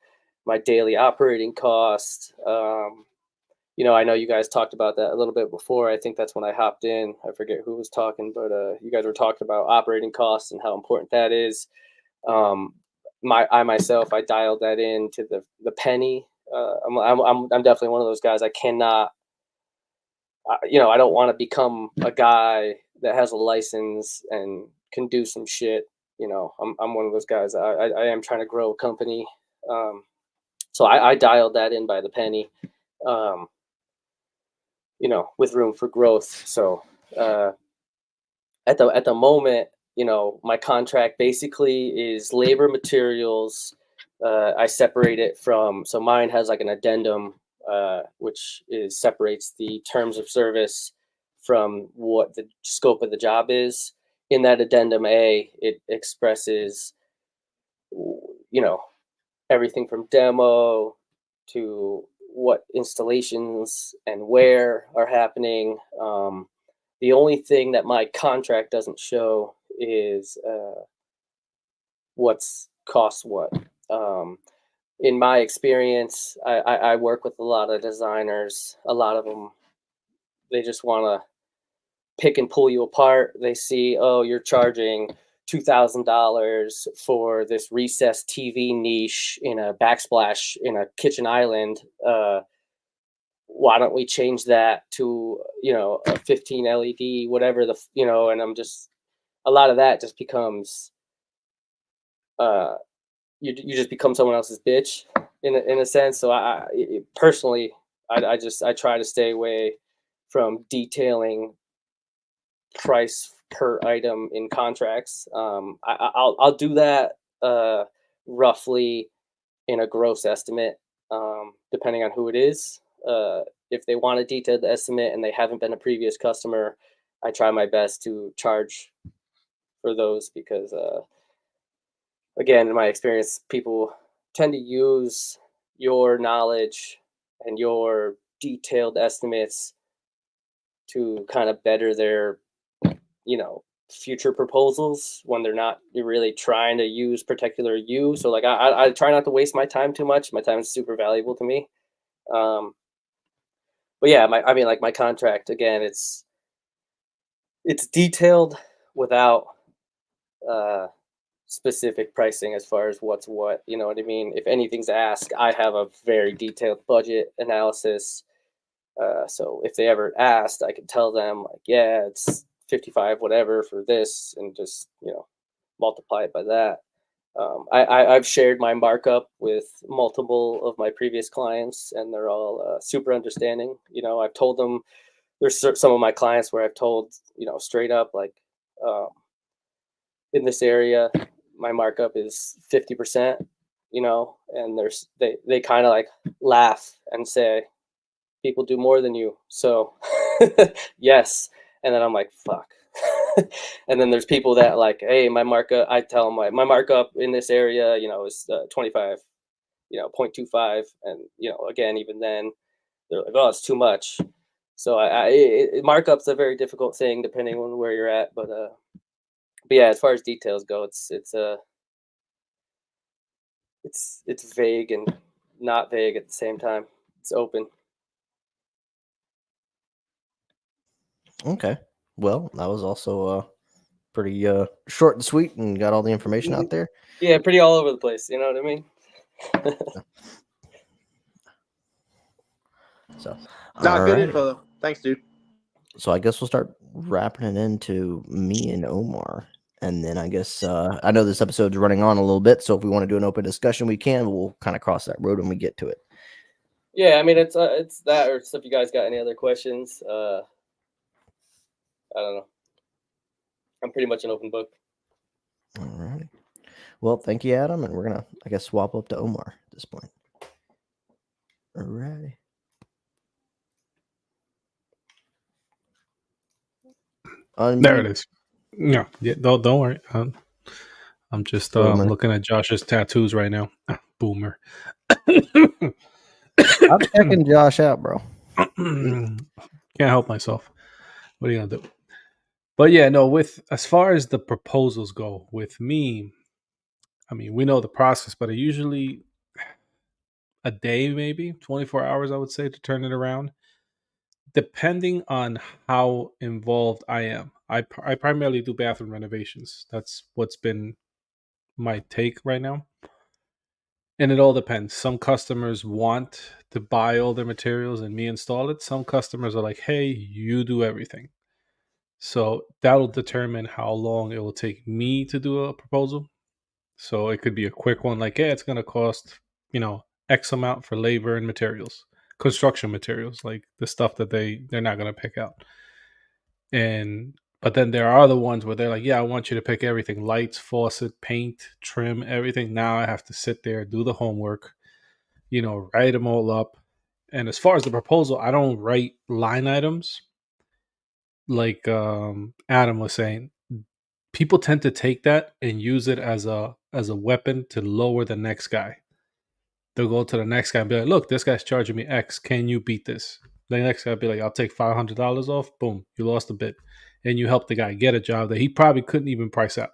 my daily operating cost. I know you guys talked about that a little bit before. I think that's when I hopped in. I forget who was talking, but you guys were talking about operating costs and how important that is. I myself, I dialed that in to the penny. I'm definitely one of those guys. I cannot, I don't want to become a guy that has a license and can do some shit. I'm one of those guys. I am trying to grow a company. So I dialed that in by the penny, with room for growth. So at the moment, my contract basically is labor, materials. I separate it from, so mine has like an addendum, which separates the terms of service from what the scope of the job is. In that addendum A, it expresses, everything from demo to what installations and where are happening. The only thing that my contract doesn't show is what's costs what. In my experience, I work with a lot of designers. A lot of them, they just want to pick and pull you apart. They see, oh, you're charging $2,000 for this recessed TV niche in a backsplash in a kitchen island. Why don't we change that to, a 15 LED, whatever and I'm just, a lot of that just becomes, you just become someone else's bitch in a sense. So personally, I try to stay away from detailing price per item in contracts. I'll do that roughly in a gross estimate, depending on who it is. If they want a detailed estimate and they haven't been a previous customer, I try my best to charge for those because, again, in my experience, people tend to use your knowledge and your detailed estimates to kind of better their, future proposals when they're not really trying to use particular you. So like I try not to waste my time too much. My time is super valuable to me. But yeah, my contract, again, it's detailed without specific pricing as far as what's what. You know what I mean? If anything's asked, I have a very detailed budget analysis. So if they ever asked, I could tell them like, yeah, it's 55 whatever for this, and just multiply it by that. I've shared my markup with multiple of my previous clients, and they're all super understanding. I've told them, there's some of my clients where I've told straight up like, in this area my markup is 50%, and they kind of like laugh and say, people do more than you, so yes. And then I'm like, fuck. And then there's people that like, hey, my markup, I tell them my markup in this area, is 25, 0.25. And, again, even then they're like, oh, it's too much. So markup's a very difficult thing depending on where you're at. But yeah, as far as details go, it's vague and not vague at the same time. It's open. Okay. Well, that was also pretty short and sweet, and got all the information out there. Yeah, pretty all over the place. You know what I mean? So, Good alrighty. info though. Thanks, dude. So I guess we'll start wrapping it into me and Omar. And then I guess I know this episode's running on a little bit, so if we want to do an open discussion, we can. We'll kind of cross that road when we get to it. Yeah, I mean, it's that, or if you guys got any other questions, I don't know. I'm pretty much an open book. All righty. Well, thank you, Adam, and we're gonna, I guess, swap up to Omar at this point. All righty. There it is. No, yeah, don't worry. I'm just Boomer. looking at Josh's tattoos right now. Boomer. I'm checking Josh out, bro. Can't help myself. What are you gonna do? But yeah, no, with as far as the proposals go, with me, I mean, we know the process, but I usually a day, maybe 24 hours, I would say, to turn it around, depending on how involved I am. I primarily do bathroom renovations. That's what's been my take right now. And it all depends. Some customers want to buy all their materials and me install it. Some customers are like, hey, you do everything. So that'll determine how long it will take me to do a proposal. So it could be a quick one, like, yeah, it's going to cost, X amount for labor and materials, construction materials, like the stuff that they're not going to pick out. But then there are other ones where they're like, yeah, I want you to pick everything, lights, faucet, paint, trim, everything. Now I have to sit there, do the homework, write them all up. And as far as the proposal, I don't write line items. Like Adam was saying, people tend to take that and use it as a weapon to lower the next guy. They'll go to the next guy and be like, look, this guy's charging me X. Can you beat this? The next guy will be like, I'll take $500 off. Boom, you lost a bid. And you help the guy get a job that he probably couldn't even price out.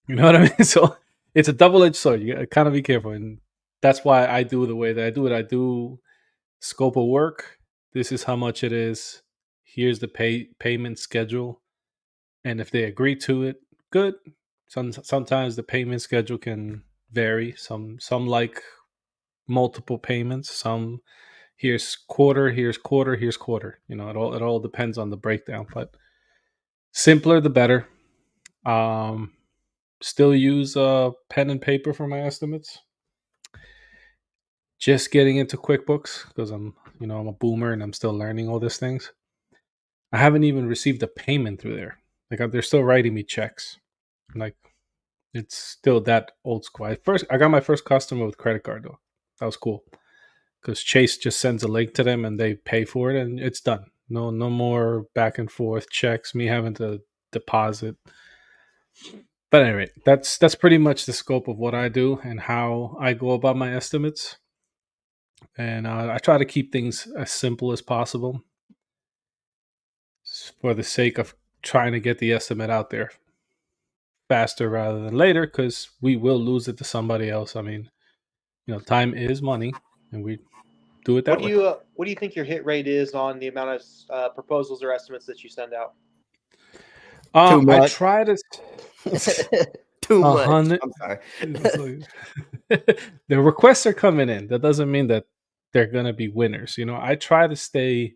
You know what I mean? So it's a double-edged sword. You gotta kind of be careful. And that's why I do the way that I do it. I do scope of work. This is how much it is. Here's the payment schedule. And if they agree to it, good. Sometimes the payment schedule can vary. Some like multiple payments. Some here's quarter, here's quarter, here's quarter. It all depends on the breakdown. But simpler the better. Still use pen and paper for my estimates. Just getting into QuickBooks because I'm a boomer and I'm still learning all these things. I haven't even received a payment through there. Like they're still writing me checks. Like it's still that old school. I got my first customer with credit card though. That was cool because Chase just sends a link to them and they pay for it and it's done. No more back and forth checks. Me having to deposit. But anyway, that's pretty much the scope of what I do and how I go about my estimates. And I try to keep things as simple as possible for the sake of trying to get the estimate out there faster rather than later, because we will lose it to somebody else. I mean, time is money, and we do it that way. What do you think your hit rate is on the amount of proposals or estimates that you send out? Too much. I try to Too much. I'm sorry. The requests are coming in. That doesn't mean that they're gonna be winners. I try to stay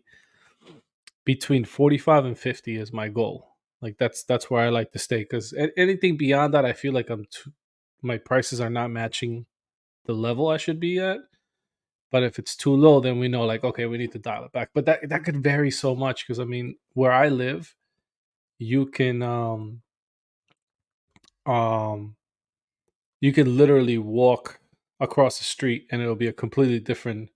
between 45 and 50 is my goal. Like that's where I like to stay, because anything beyond that, I feel like my prices are not matching the level I should be at. But if it's too low, then we know, like, okay, we need to dial it back. But that could vary so much, because I mean, where I live, you can you can literally walk across the street and it'll be a completely different,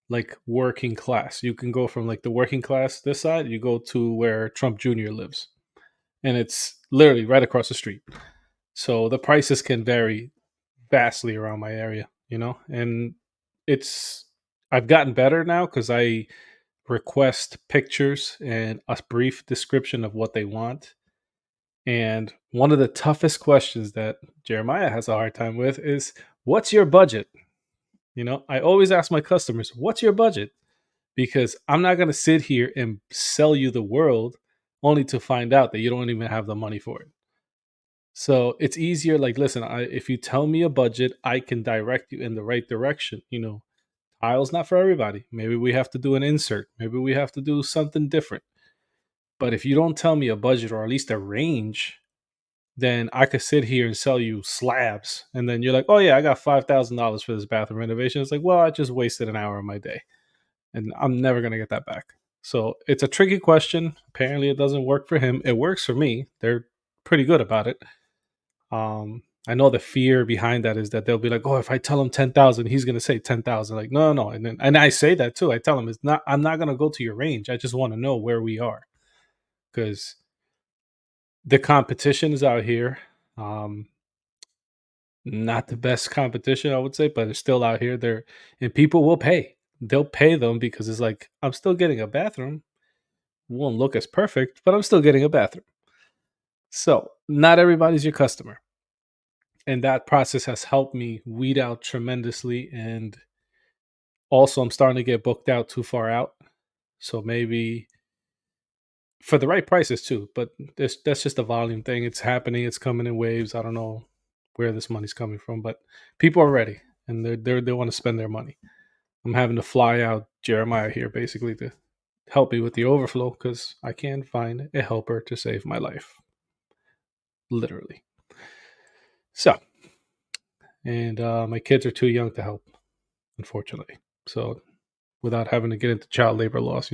like, working class. You can go from like the working class this side, you go to where Trump Jr. lives, and it's literally right across the street. So the prices can vary vastly around my area, and I've gotten better now because I request pictures and a brief description of what they want. And one of the toughest questions that Jeremiah has a hard time with is, what's your budget? I always ask my customers, what's your budget? Because I'm not going to sit here and sell you the world only to find out that you don't even have the money for it. So it's easier, like, listen, if you tell me a budget, I can direct you in the right direction. Tile's not for everybody. Maybe we have to do an insert. Maybe we have to do something different. But if you don't tell me a budget, or at least a range, then I could sit here and sell you slabs. And then you're like, oh yeah, I got $5,000 for this bathroom renovation. It's like, well, I just wasted an hour of my day and I'm never going to get that back. So it's a tricky question. Apparently it doesn't work for him. It works for me. They're pretty good about it. I know the fear behind that is that they'll be like, oh, if I tell him 10,000, he's going to say 10,000. Like, no. And I say that too. I tell him, I'm not going to go to your range. I just want to know where we are. Because the competition is out here. not the best competition, I would say, but they're still out here. And people will pay. They'll pay them because it's like, I'm still getting a bathroom. Won't look as perfect, but I'm still getting a bathroom. So not everybody's your customer. And that process has helped me weed out tremendously. And also, I'm starting to get booked out too far out. So maybe for the right prices too. But that's just a volume thing. It's happening. It's coming in waves. I don't know where this money's coming from, but people are ready and they want to spend their money. I'm having to fly out Jeremiah here basically to help me with the overflow because I can't find a helper to save my life. Literally. So, and my kids are too young to help, unfortunately. So, without having to get into child labor laws,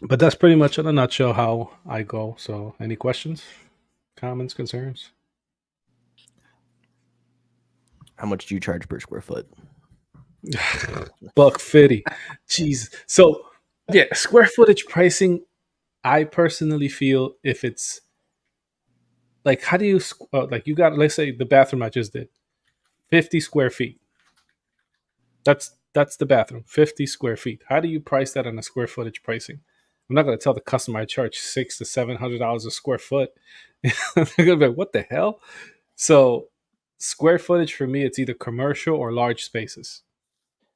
But that's pretty much in a nutshell how I go. So, any questions, comments, concerns? How much do you charge per square foot? $150. Jeez. So, yeah, square footage pricing. I personally feel if it's like, how do you like you got? Let's say the bathroom I just did, 50 square feet. That's the bathroom, 50 square feet. How do you price that on a square footage pricing? I'm not going to tell the customer I charge $600 to $700 a square foot. They're going to be like, what the hell? So square footage for me, it's either commercial or large spaces.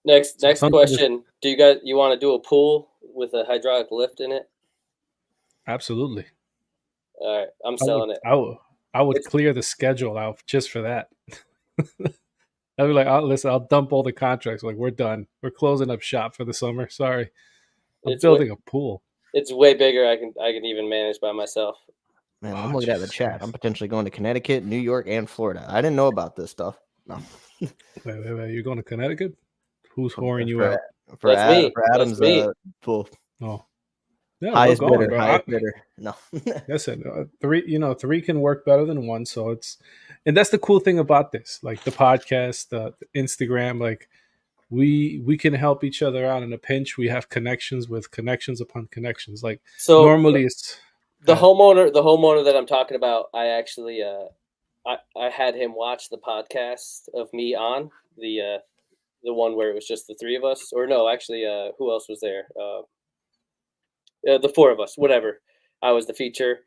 Next sometimes question. Do you want to do a pool with a hydraulic lift in it? Absolutely. All right, I'm selling it. I would clear the schedule out just for that. I'd be like, listen, I'll dump all the contracts. Like, we're done. We're closing up shop for the summer. Sorry. I'm building a pool. It's way bigger. I can even manage by myself. Man, I'm looking at the chat. I'm potentially going to Connecticut, New York, and Florida. I didn't know about this stuff. No. Wait. You're going to Connecticut? Who's whoring you out? For Adam's pool. Oh. Yeah, highest we're going, bidder. bro. Highest bidder. No. Listen, three can work better than one. So and that's the cool thing about this, like the podcast, the Instagram, like we can help each other out in a pinch. We have connections with connections upon connections. Like, so normally it's the homeowner that I'm talking about. I actually I had him watch the podcast of me on the one where it was just the three of us, or no, actually, who else was there? The four of us, whatever. I was the feature.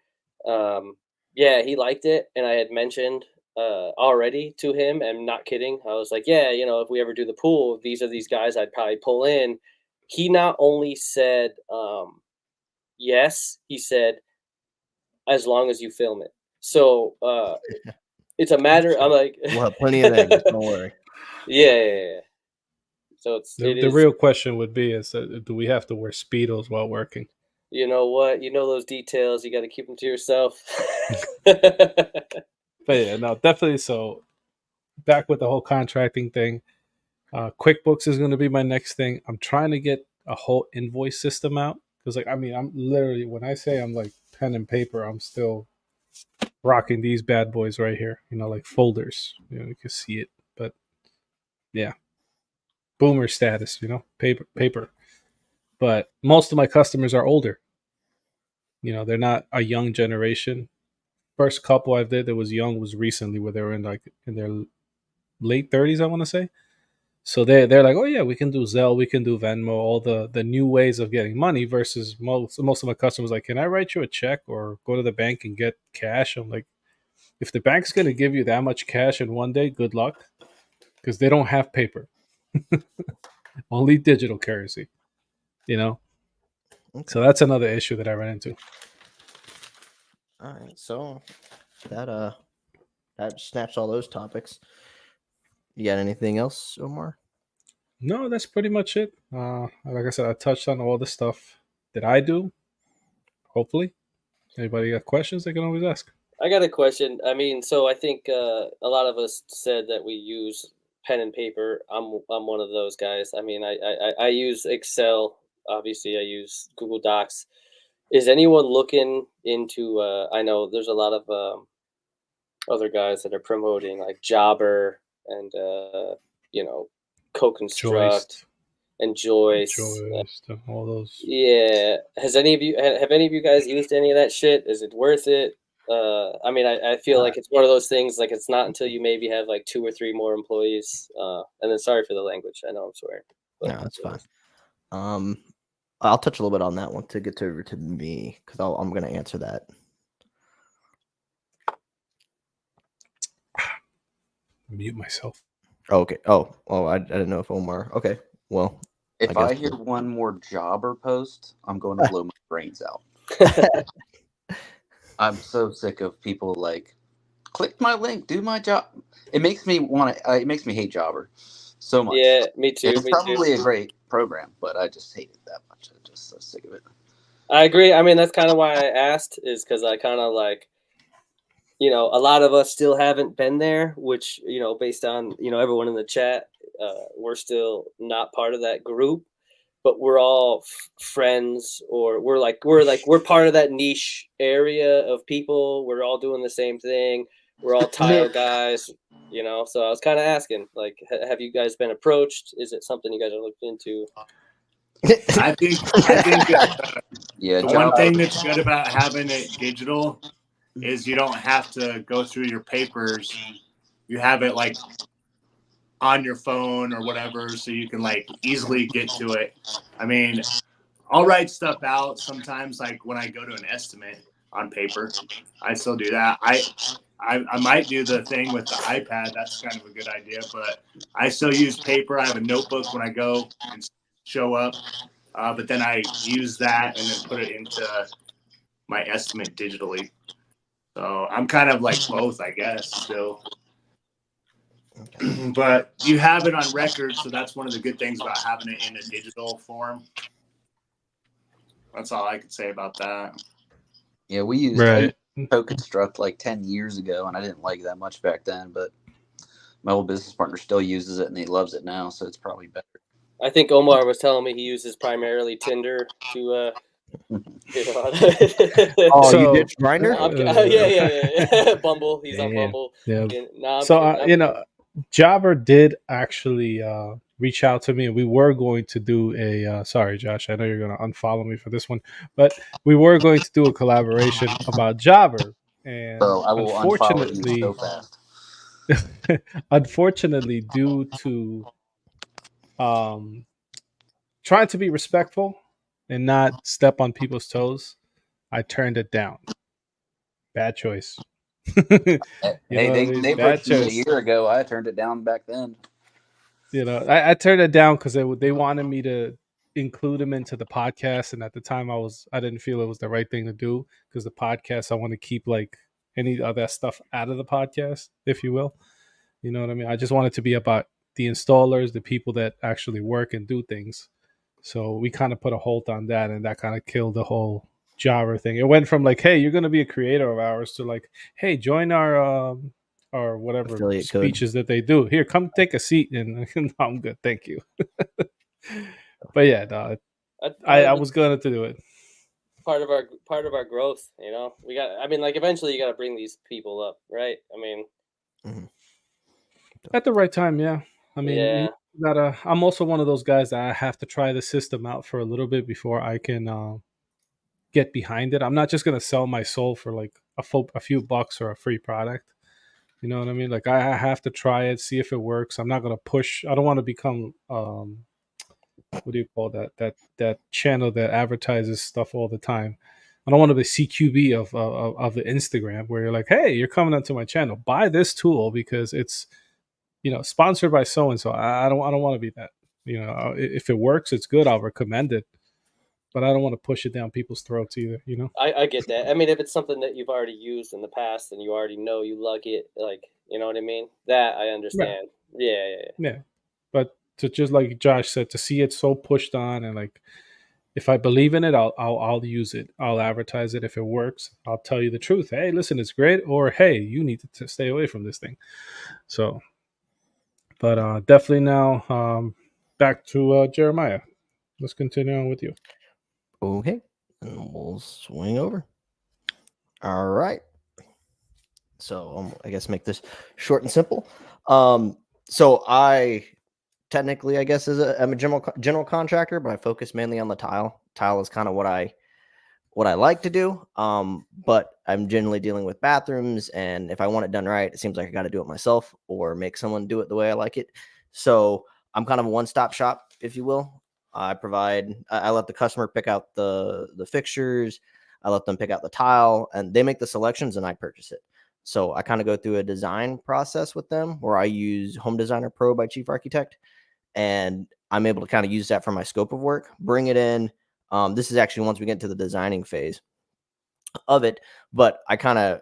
Yeah, he liked it, and I had mentioned already to him, and not kidding. I was like, yeah, if we ever do the pool, these are these guys I'd probably pull in. He not only said yes, he said, as long as you film it. So it's a matter. I'm like, we'll have plenty of angles. Don't worry. Yeah. So the real question would be: do we have to wear Speedos while working? You know what? Those details. You got to keep them to yourself. But yeah, no, definitely. So back with the whole contracting thing. QuickBooks is going to be my next thing. I'm trying to get a whole invoice system out because, I'm literally, when I say I'm like pen and paper, I'm still rocking these bad boys right here. Like folders. You can see it, but yeah, boomer status. Paper. But most of my customers are older. They're not a young generation. First couple I did that was young was recently, where they were in their late 30s, I want to say. So they're like, oh yeah, we can do Zelle, we can do Venmo, all the new ways of getting money. Versus most of my customers like, can I write you a check or go to the bank and get cash? I'm like, if the bank's gonna give you that much cash in one day, good luck, because they don't have paper, only digital currency. So that's another issue that I ran into. All right, so that snaps all those topics. You got anything else, Omar? No, that's pretty much it. Like I said, I touched on all the stuff that I do. Hopefully, anybody got questions, they can always ask. I got a question. So I think a lot of us said that we use pen and paper. I'm one of those guys. I use Excel. Obviously, I use Google Docs. Is anyone looking into? I know there's a lot of other guys that are promoting like Jobber and CoConstruct and Joist, all those. Yeah. Have any of you guys used any of that shit? Is it worth it? I mean, I feel like it's one of those things. Like it's not until you maybe have like 2 or 3 more employees. And then sorry for the language. I know I'm swearing. But No, that's fine. I'll touch a little bit on that one to get over to me because I'm going to answer that. Mute myself. Okay. Oh, I didn't know if Omar. Okay. Well, If I I guess hear one more jobber post, I'm going to blow my brains out. I'm so sick of people like, click my link, do my job. It makes me want to. It makes me hate Jobber so much. yeah, me too. It's Me too. probably a great program, but I just hate it that much. I'm just so sick of it. I agree. I mean, that's kind of why I asked, is because I kind of like, you know, a lot of us still haven't been there, which, you know, based on, you know, everyone in the chat, we're still not part of that group, but we're all friends, or we're part of that niche area of people. We're all doing the same thing. We're all tile guys, you know. So I was kind of asking, like, have you guys been approached? Is it something you guys are looking into? I think Yeah, the one thing that's good about having it digital is you don't have to go through your papers. You have it like on your phone or whatever, so you can like easily get to it. I mean, I'll write stuff out sometimes, like when I go to an estimate on paper. I still do that. I might do the thing with the iPad. That's kind of a good idea, but I still use paper. I have a notebook when I go and show up, but then I use that and then put it into my estimate digitally. So I'm kind of like both, I guess, still. But you have it on record, so that's one of the good things about having it in a digital form. That's all I could say about that. Yeah, we used Right. CoConstruct like 10 years ago, and I didn't like it that much back then, but my old business partner still uses it, and he loves it now, so it's probably better. I think Omar was telling me he uses primarily Tinder to Oh, So- you did Grindr? yeah. Bumble. He's on Damn. Bumble. Yeah. No, I'm So kidding. I'm you know, Jobber did actually reach out to me, and we were going to do a. Sorry, Josh, I know you're going to unfollow me for this one, but we were going to do a collaboration about Jobber, and So I will unfollow you so fast. unfortunately, due to trying to be respectful and not step on people's toes, I turned it down. Bad choice. Hey, You know what I mean? they Bad approached me a choice. year ago. I turned it down back then. You know, I turned it down because they wanted me to include him into the podcast, and at the time I didn't feel it was the right thing to do, because the podcast, I want to keep like any of that stuff out of the podcast, if you will. You know what I mean? I just want it to be about the installers, the people that actually work and do things. So we kind of put a halt on that, and that kind of killed the whole Java thing. It went from like, hey, you're going to be a creator of ours, to like, hey, join our whatever Affiliate code. speeches that they do. Here, come take a seat, and no, I'm good, thank you. But yeah, no, I was going to do it. part of our growth. You know, we got. I mean, like eventually you got to bring these people up, right? I mean, At the right time, yeah. I mean, yeah. you gotta. I'm also one of those guys that I have to try the system out for a little bit before I can get behind it. I'm not just gonna sell my soul for like a few bucks or a free product. You know what I mean? Like I have to try it, see if it works. I'm not gonna push. I don't want to become what do you call that channel that advertises stuff all the time. I don't want to be CQB of the Instagram, where you're like, hey, you're coming onto my channel, buy this tool because it's, you know, sponsored by so and so. I don't want to be that. You know, if it works, it's good. I'll recommend it, but I don't want to push it down people's throats either. You know. I get that. I mean, if it's something that you've already used in the past and you already know you like it, like, you know what I mean? That I understand. Yeah. But to, just like Josh said, to see it so pushed on, and like, if I believe in it, I'll use it. I'll advertise it. If it works, I'll tell you the truth. Hey, listen, it's great. Or hey, you need to stay away from this thing. So, but definitely now, back to Jeremiah. Let's continue on with you. Okay, and we'll swing over. All right. So I guess make this short and simple. So I technically, I guess, I'm a general contractor, but I focus mainly on the tile. Tile is kind of what what I like to do. But I'm generally dealing with bathrooms, and if I want it done right, it seems like I got to do it myself or make someone do it the way I like it. So I'm kind of a one-stop shop, if you will. I let the customer pick out the fixtures, I let them pick out the tile, and they make the selections, and I purchase it. So I kind of go through a design process with them where I use Home Designer Pro by Chief Architect, and I'm able to kind of use that for my scope of work, bring it in. This is actually once we get to the designing phase of it, but I kind of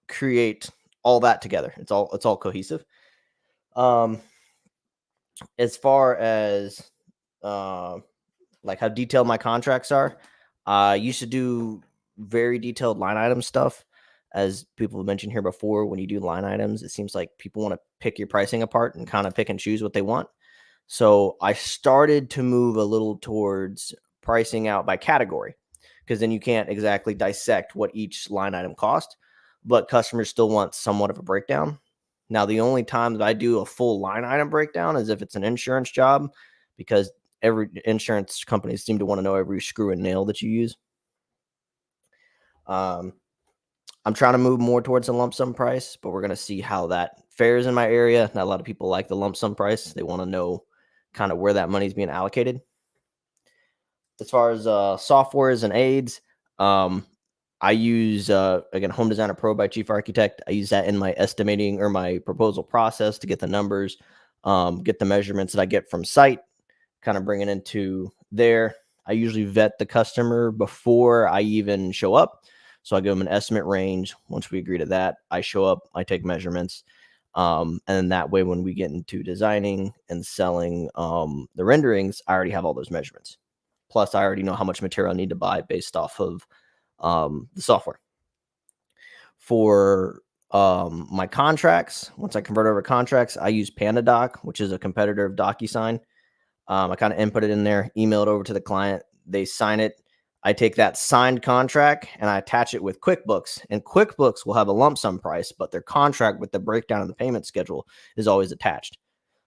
create all that together. It's all cohesive. As far as like how detailed my contracts are, I used to do very detailed line item stuff. As people have mentioned here before, when you do line items, it seems like people want to pick your pricing apart and kind of pick and choose what they want. So I started to move a little towards pricing out by category, because then you can't exactly dissect what each line item cost, but customers still want somewhat of a breakdown. Now, the only time that I do a full line item breakdown is if it's an insurance job, because every insurance companies seem to want to know every screw and nail that you use. I'm trying to move more towards a lump sum price, but we're going to see how that fares in my area. Not a lot of people like the lump sum price. They want to know kind of where that money is being allocated. As far as softwares and aids, I use, again, Home Designer Pro by Chief Architect. I use that in my estimating or my proposal process to get the numbers, get the measurements that I get from site, kind of bring it into there. I usually vet the customer before I even show up. So I give them an estimate range. Once we agree to that, I show up, I take measurements. And then that way, when we get into designing and selling the renderings, I already have all those measurements. Plus, I already know how much material I need to buy based off of the software. For my contracts, once I convert over contracts, I use PandaDoc, which is a competitor of DocuSign. I kind of input it in there, email it over to the client. They sign it. I take that signed contract and I attach it with QuickBooks, and QuickBooks will have a lump sum price, but their contract with the breakdown of the payment schedule is always attached.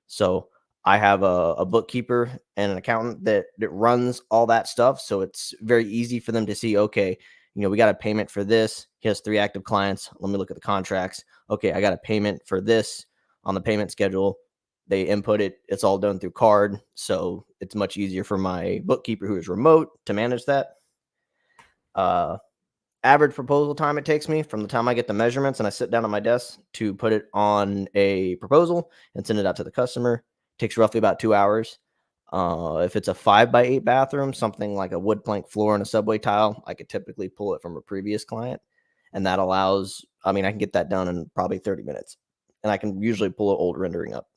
So I have a bookkeeper and an accountant that runs all that stuff. So it's very easy for them to see, okay, we got a payment for this. He has 3 active clients. Let me look at the contracts. Okay, I got a payment for this on the payment schedule. They input it. It's all done through card. So it's much easier for my bookkeeper, who is remote, to manage that. Average proposal time it takes me from the time I get the measurements and I sit down at my desk to put it on a proposal and send it out to the customer takes roughly about 2 hours. If it's a 5x8 bathroom, something like a wood plank floor and a subway tile, I could typically pull it from a previous client. And that allows, I can get that done in probably 30 minutes. And I can usually pull an old rendering up.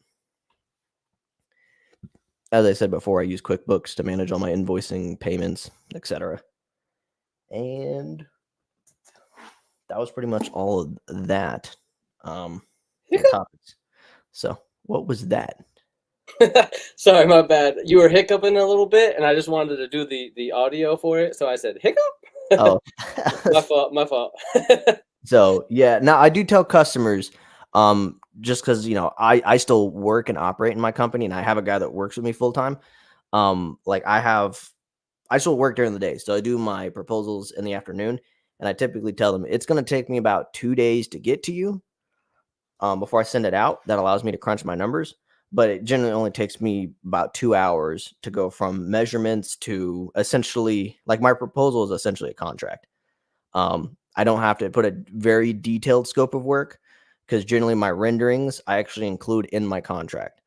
As I said before, I use QuickBooks to manage all my invoicing, payments, etc. And that was pretty much all of that. Topics. So what was that? Sorry, my bad. You were hiccuping a little bit, and I just wanted to do the audio for it, so I said hiccup. Oh, my fault. So yeah, now I do tell customers, just because I still work and operate in my company, and I have a guy that works with me full time. I still work during the day, so I do my proposals in the afternoon, and I typically tell them it's going to take me about 2 days to get to you before I send it out. That allows me to crunch my numbers. But it generally only takes me about 2 hours to go from measurements to essentially, like, my proposal is essentially a contract. I don't have to put a very detailed scope of work, because generally my renderings I actually include in my contract.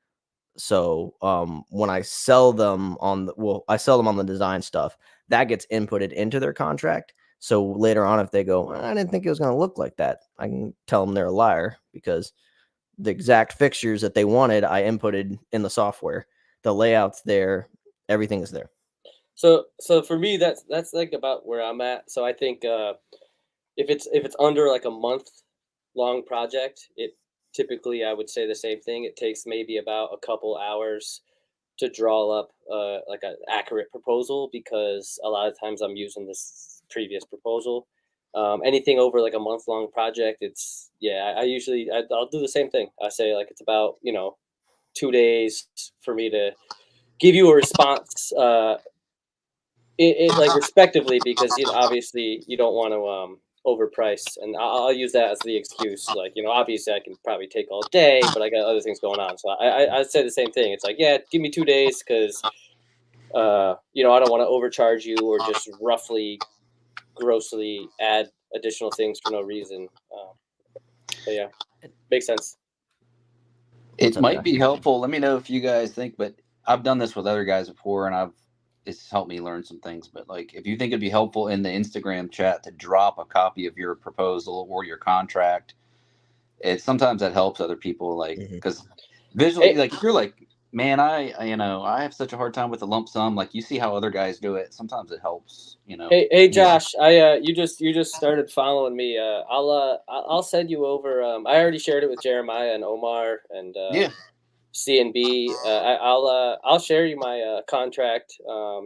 So when I sell them I sell them on the design stuff, that gets inputted into their contract. So later on, if they go, I didn't think it was going to look like that, I can tell them they're a liar, because the exact fixtures that they wanted, I inputted in the software. The layout's there, everything is there. So for me, that's like about where I'm at. So I think if it's under like a month long project, it typically, I would say the same thing. It takes maybe about a couple hours to draw up like an accurate proposal, because a lot of times I'm using this previous proposal. Anything over like a month long project, I'll do the same thing. I say like it's about 2 days for me to give you a response it like respectively, because obviously you don't want to overprice, and I'll use that as the excuse. Like, obviously I can probably take all day, but I got other things going on. So I'd say the same thing. It's like, yeah, give me 2 days, because I don't want to overcharge you or just roughly, grossly add additional things for no reason. But yeah, makes sense. It up, might Josh? be helpful. Let me know if you guys think, but I've done this with other guys before, and it's helped me learn some things. But like, if you think it'd be helpful in the Instagram chat to drop a copy of your proposal or your contract, sometimes that helps other people. Like, because visually, like if you're like, man, I have such a hard time with the lump sum. Like, you see how other guys do it. Sometimes it helps. Hey Josh, you just started following me. I'll send you over. I already shared it with Jeremiah and Omar and Yeah. C and B. I'll share you my contract.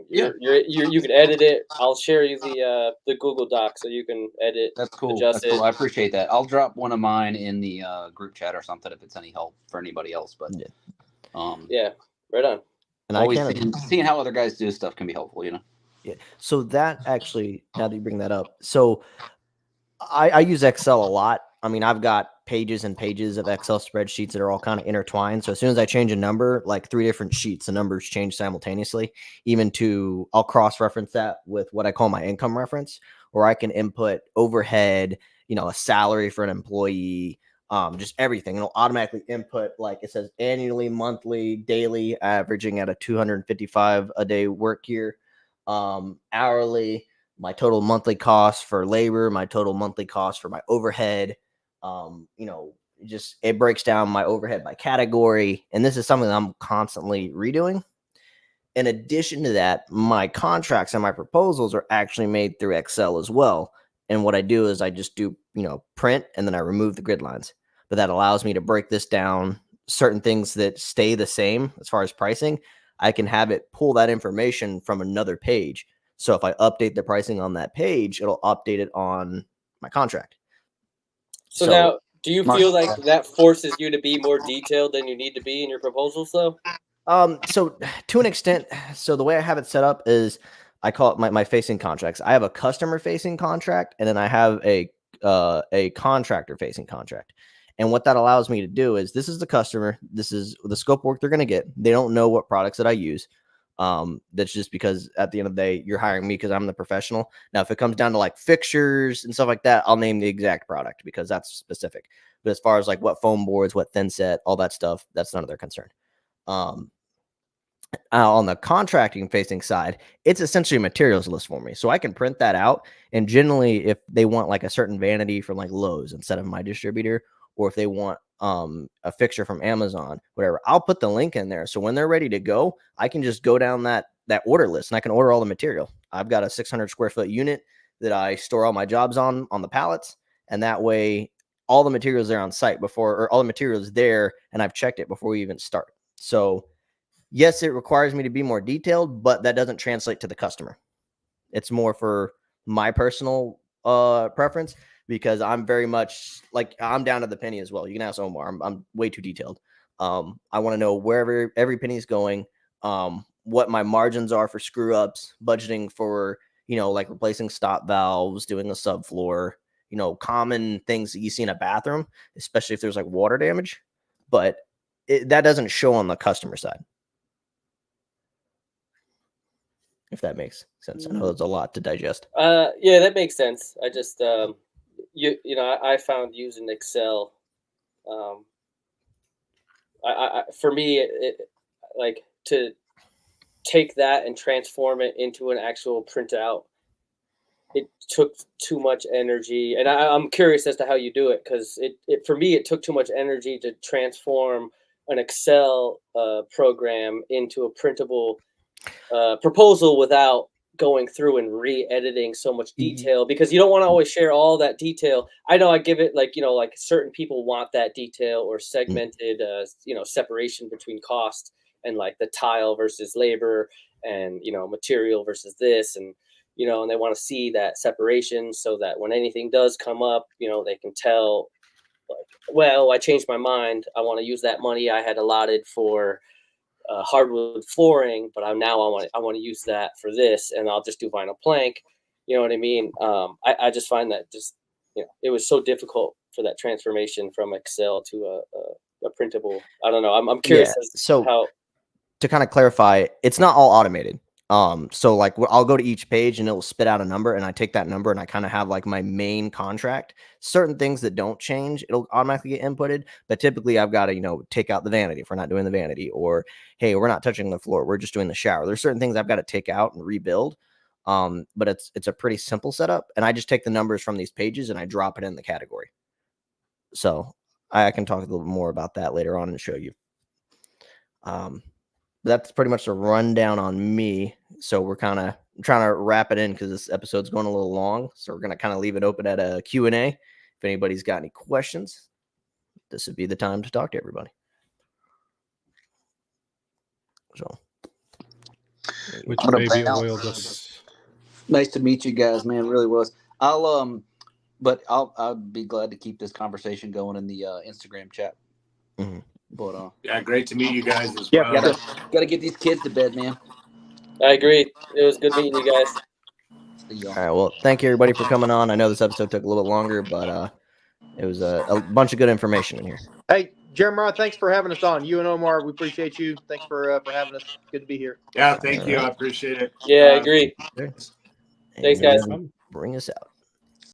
Yeah. You can edit it. I'll share you the Google Doc so you can edit. That's cool. Adjust That's cool. it. I appreciate that. I'll drop one of mine in the group chat or something if it's any help for anybody else. But yeah, right on. And always I can seeing how other guys do stuff can be helpful, Yeah. So that actually, now that you bring that up, so I use Excel a lot. I mean, I've got pages and pages of Excel spreadsheets that are all kind of intertwined. So as soon as I change a number, like 3 different sheets, the numbers change simultaneously. I'll cross-reference that with what I call my income reference, where I can input overhead, a salary for an employee, just everything. It'll automatically input, like it says annually, monthly, daily, averaging at a 255 a day work year, hourly, my total monthly cost for labor, my total monthly cost for my overhead. Just it breaks down my overhead by category. And this is something that I'm constantly redoing. In addition to that, my contracts and my proposals are actually made through Excel as well. And what I do is I just do, print, and then I remove the grid lines. But that allows me to break this down. Certain things that stay the same as far as pricing, I can have it pull that information from another page. So if I update the pricing on that page, it'll update it on my contract. So now, do you feel like that forces you to be more detailed than you need to be in your proposals, though? So to an extent, so the way I have it set up is I call it my facing contracts. I have a customer facing contract, and then I have a contractor facing contract. And what that allows me to do is, this is the customer, this is the scope of work they're going to get. They don't know what products that I use. That's just because at the end of the day, you're hiring me because I'm the professional. Now, if it comes down to like fixtures and stuff like that, I'll name the exact product because that's specific. But as far as like what foam boards, what thin set, all that stuff, that's none of their concern. On the contracting facing side, it's essentially a materials list for me. So I can print that out. And generally, if they want like a certain vanity from like Lowe's instead of my distributor, or if they want a fixture from Amazon, whatever, I'll put the link in there. So when they're ready to go, I can just go down that order list and I can order all the material. I've got a 600 square foot unit that I store all my jobs on the pallets. And that way all the materials there on site or all the materials there. And I've checked it before we even start. So yes, it requires me to be more detailed, but that doesn't translate to the customer. It's more for my personal preference, because I'm very much like, I'm down to the penny as well. You can ask Omar. I'm way too detailed. I want to know wherever every penny is going, what my margins are for screw ups, budgeting for, like replacing stop valves, doing a subfloor, common things that you see in a bathroom, especially if there's like water damage. But that doesn't show on the customer side, if that makes sense. I know there's a lot to digest. Yeah, that makes sense. I just I found using Excel, for me, like to take that and transform it into an actual printout, it took too much energy. And I'm curious as to how you do it, because it for me, it took too much energy to transform an Excel program into a printable proposal without going through and re-editing so much detail, because you don't want to always share all that detail. I know I give it like certain people want that detail or segmented separation between cost and like the tile versus labor and material versus this, and and they want to see that separation so that when anything does come up, they can tell, like, well, I changed my mind, I want to use that money I had allotted for hardwood flooring, but I want to use that for this, and I'll just do vinyl plank. You know what I mean? I just find that just, it was so difficult for that transformation from Excel to a printable. I don't know. I'm curious Yeah, as so- to how. To kind of clarify, it's not all automated. So like I'll go to each page and it will spit out a number, and I take that number and I kind of have like my main contract. Certain things that don't change, it'll automatically get inputted, but typically I've got to, take out the vanity if we're not doing the vanity, or hey, we're not touching the floor, we're just doing the shower. There's certain things I've got to take out and rebuild. But it's a pretty simple setup, and I just take the numbers from these pages and I drop it in the category. So I can talk a little bit more about that later on and show you. That's pretty much the rundown on me. So we're kind of trying to wrap it in because this episode's going a little long. So we're going to kind of leave it open at a Q&A. If anybody's got any questions, this would be the time to talk to everybody. So, Which I'm gonna baby bounce. oiled us. Nice to meet you guys, man. It really was. I'll be glad to keep this conversation going in the Instagram chat. Mm-hmm. But Yeah, great to meet you guys as Yeah, well. gotta get these kids to bed, man. I agree. It was good meeting you guys. See y'all. all right. Well, thank you everybody for coming on. I know this episode took a little bit longer, but it was a bunch of good information in here. Hey, Jeremiah, thanks for having us on. You and Omar, we appreciate you. Thanks for having us. Good to be here. Yeah, thank you. I appreciate it. Yeah, I agree. Okay. Thanks, And guys. bring us out.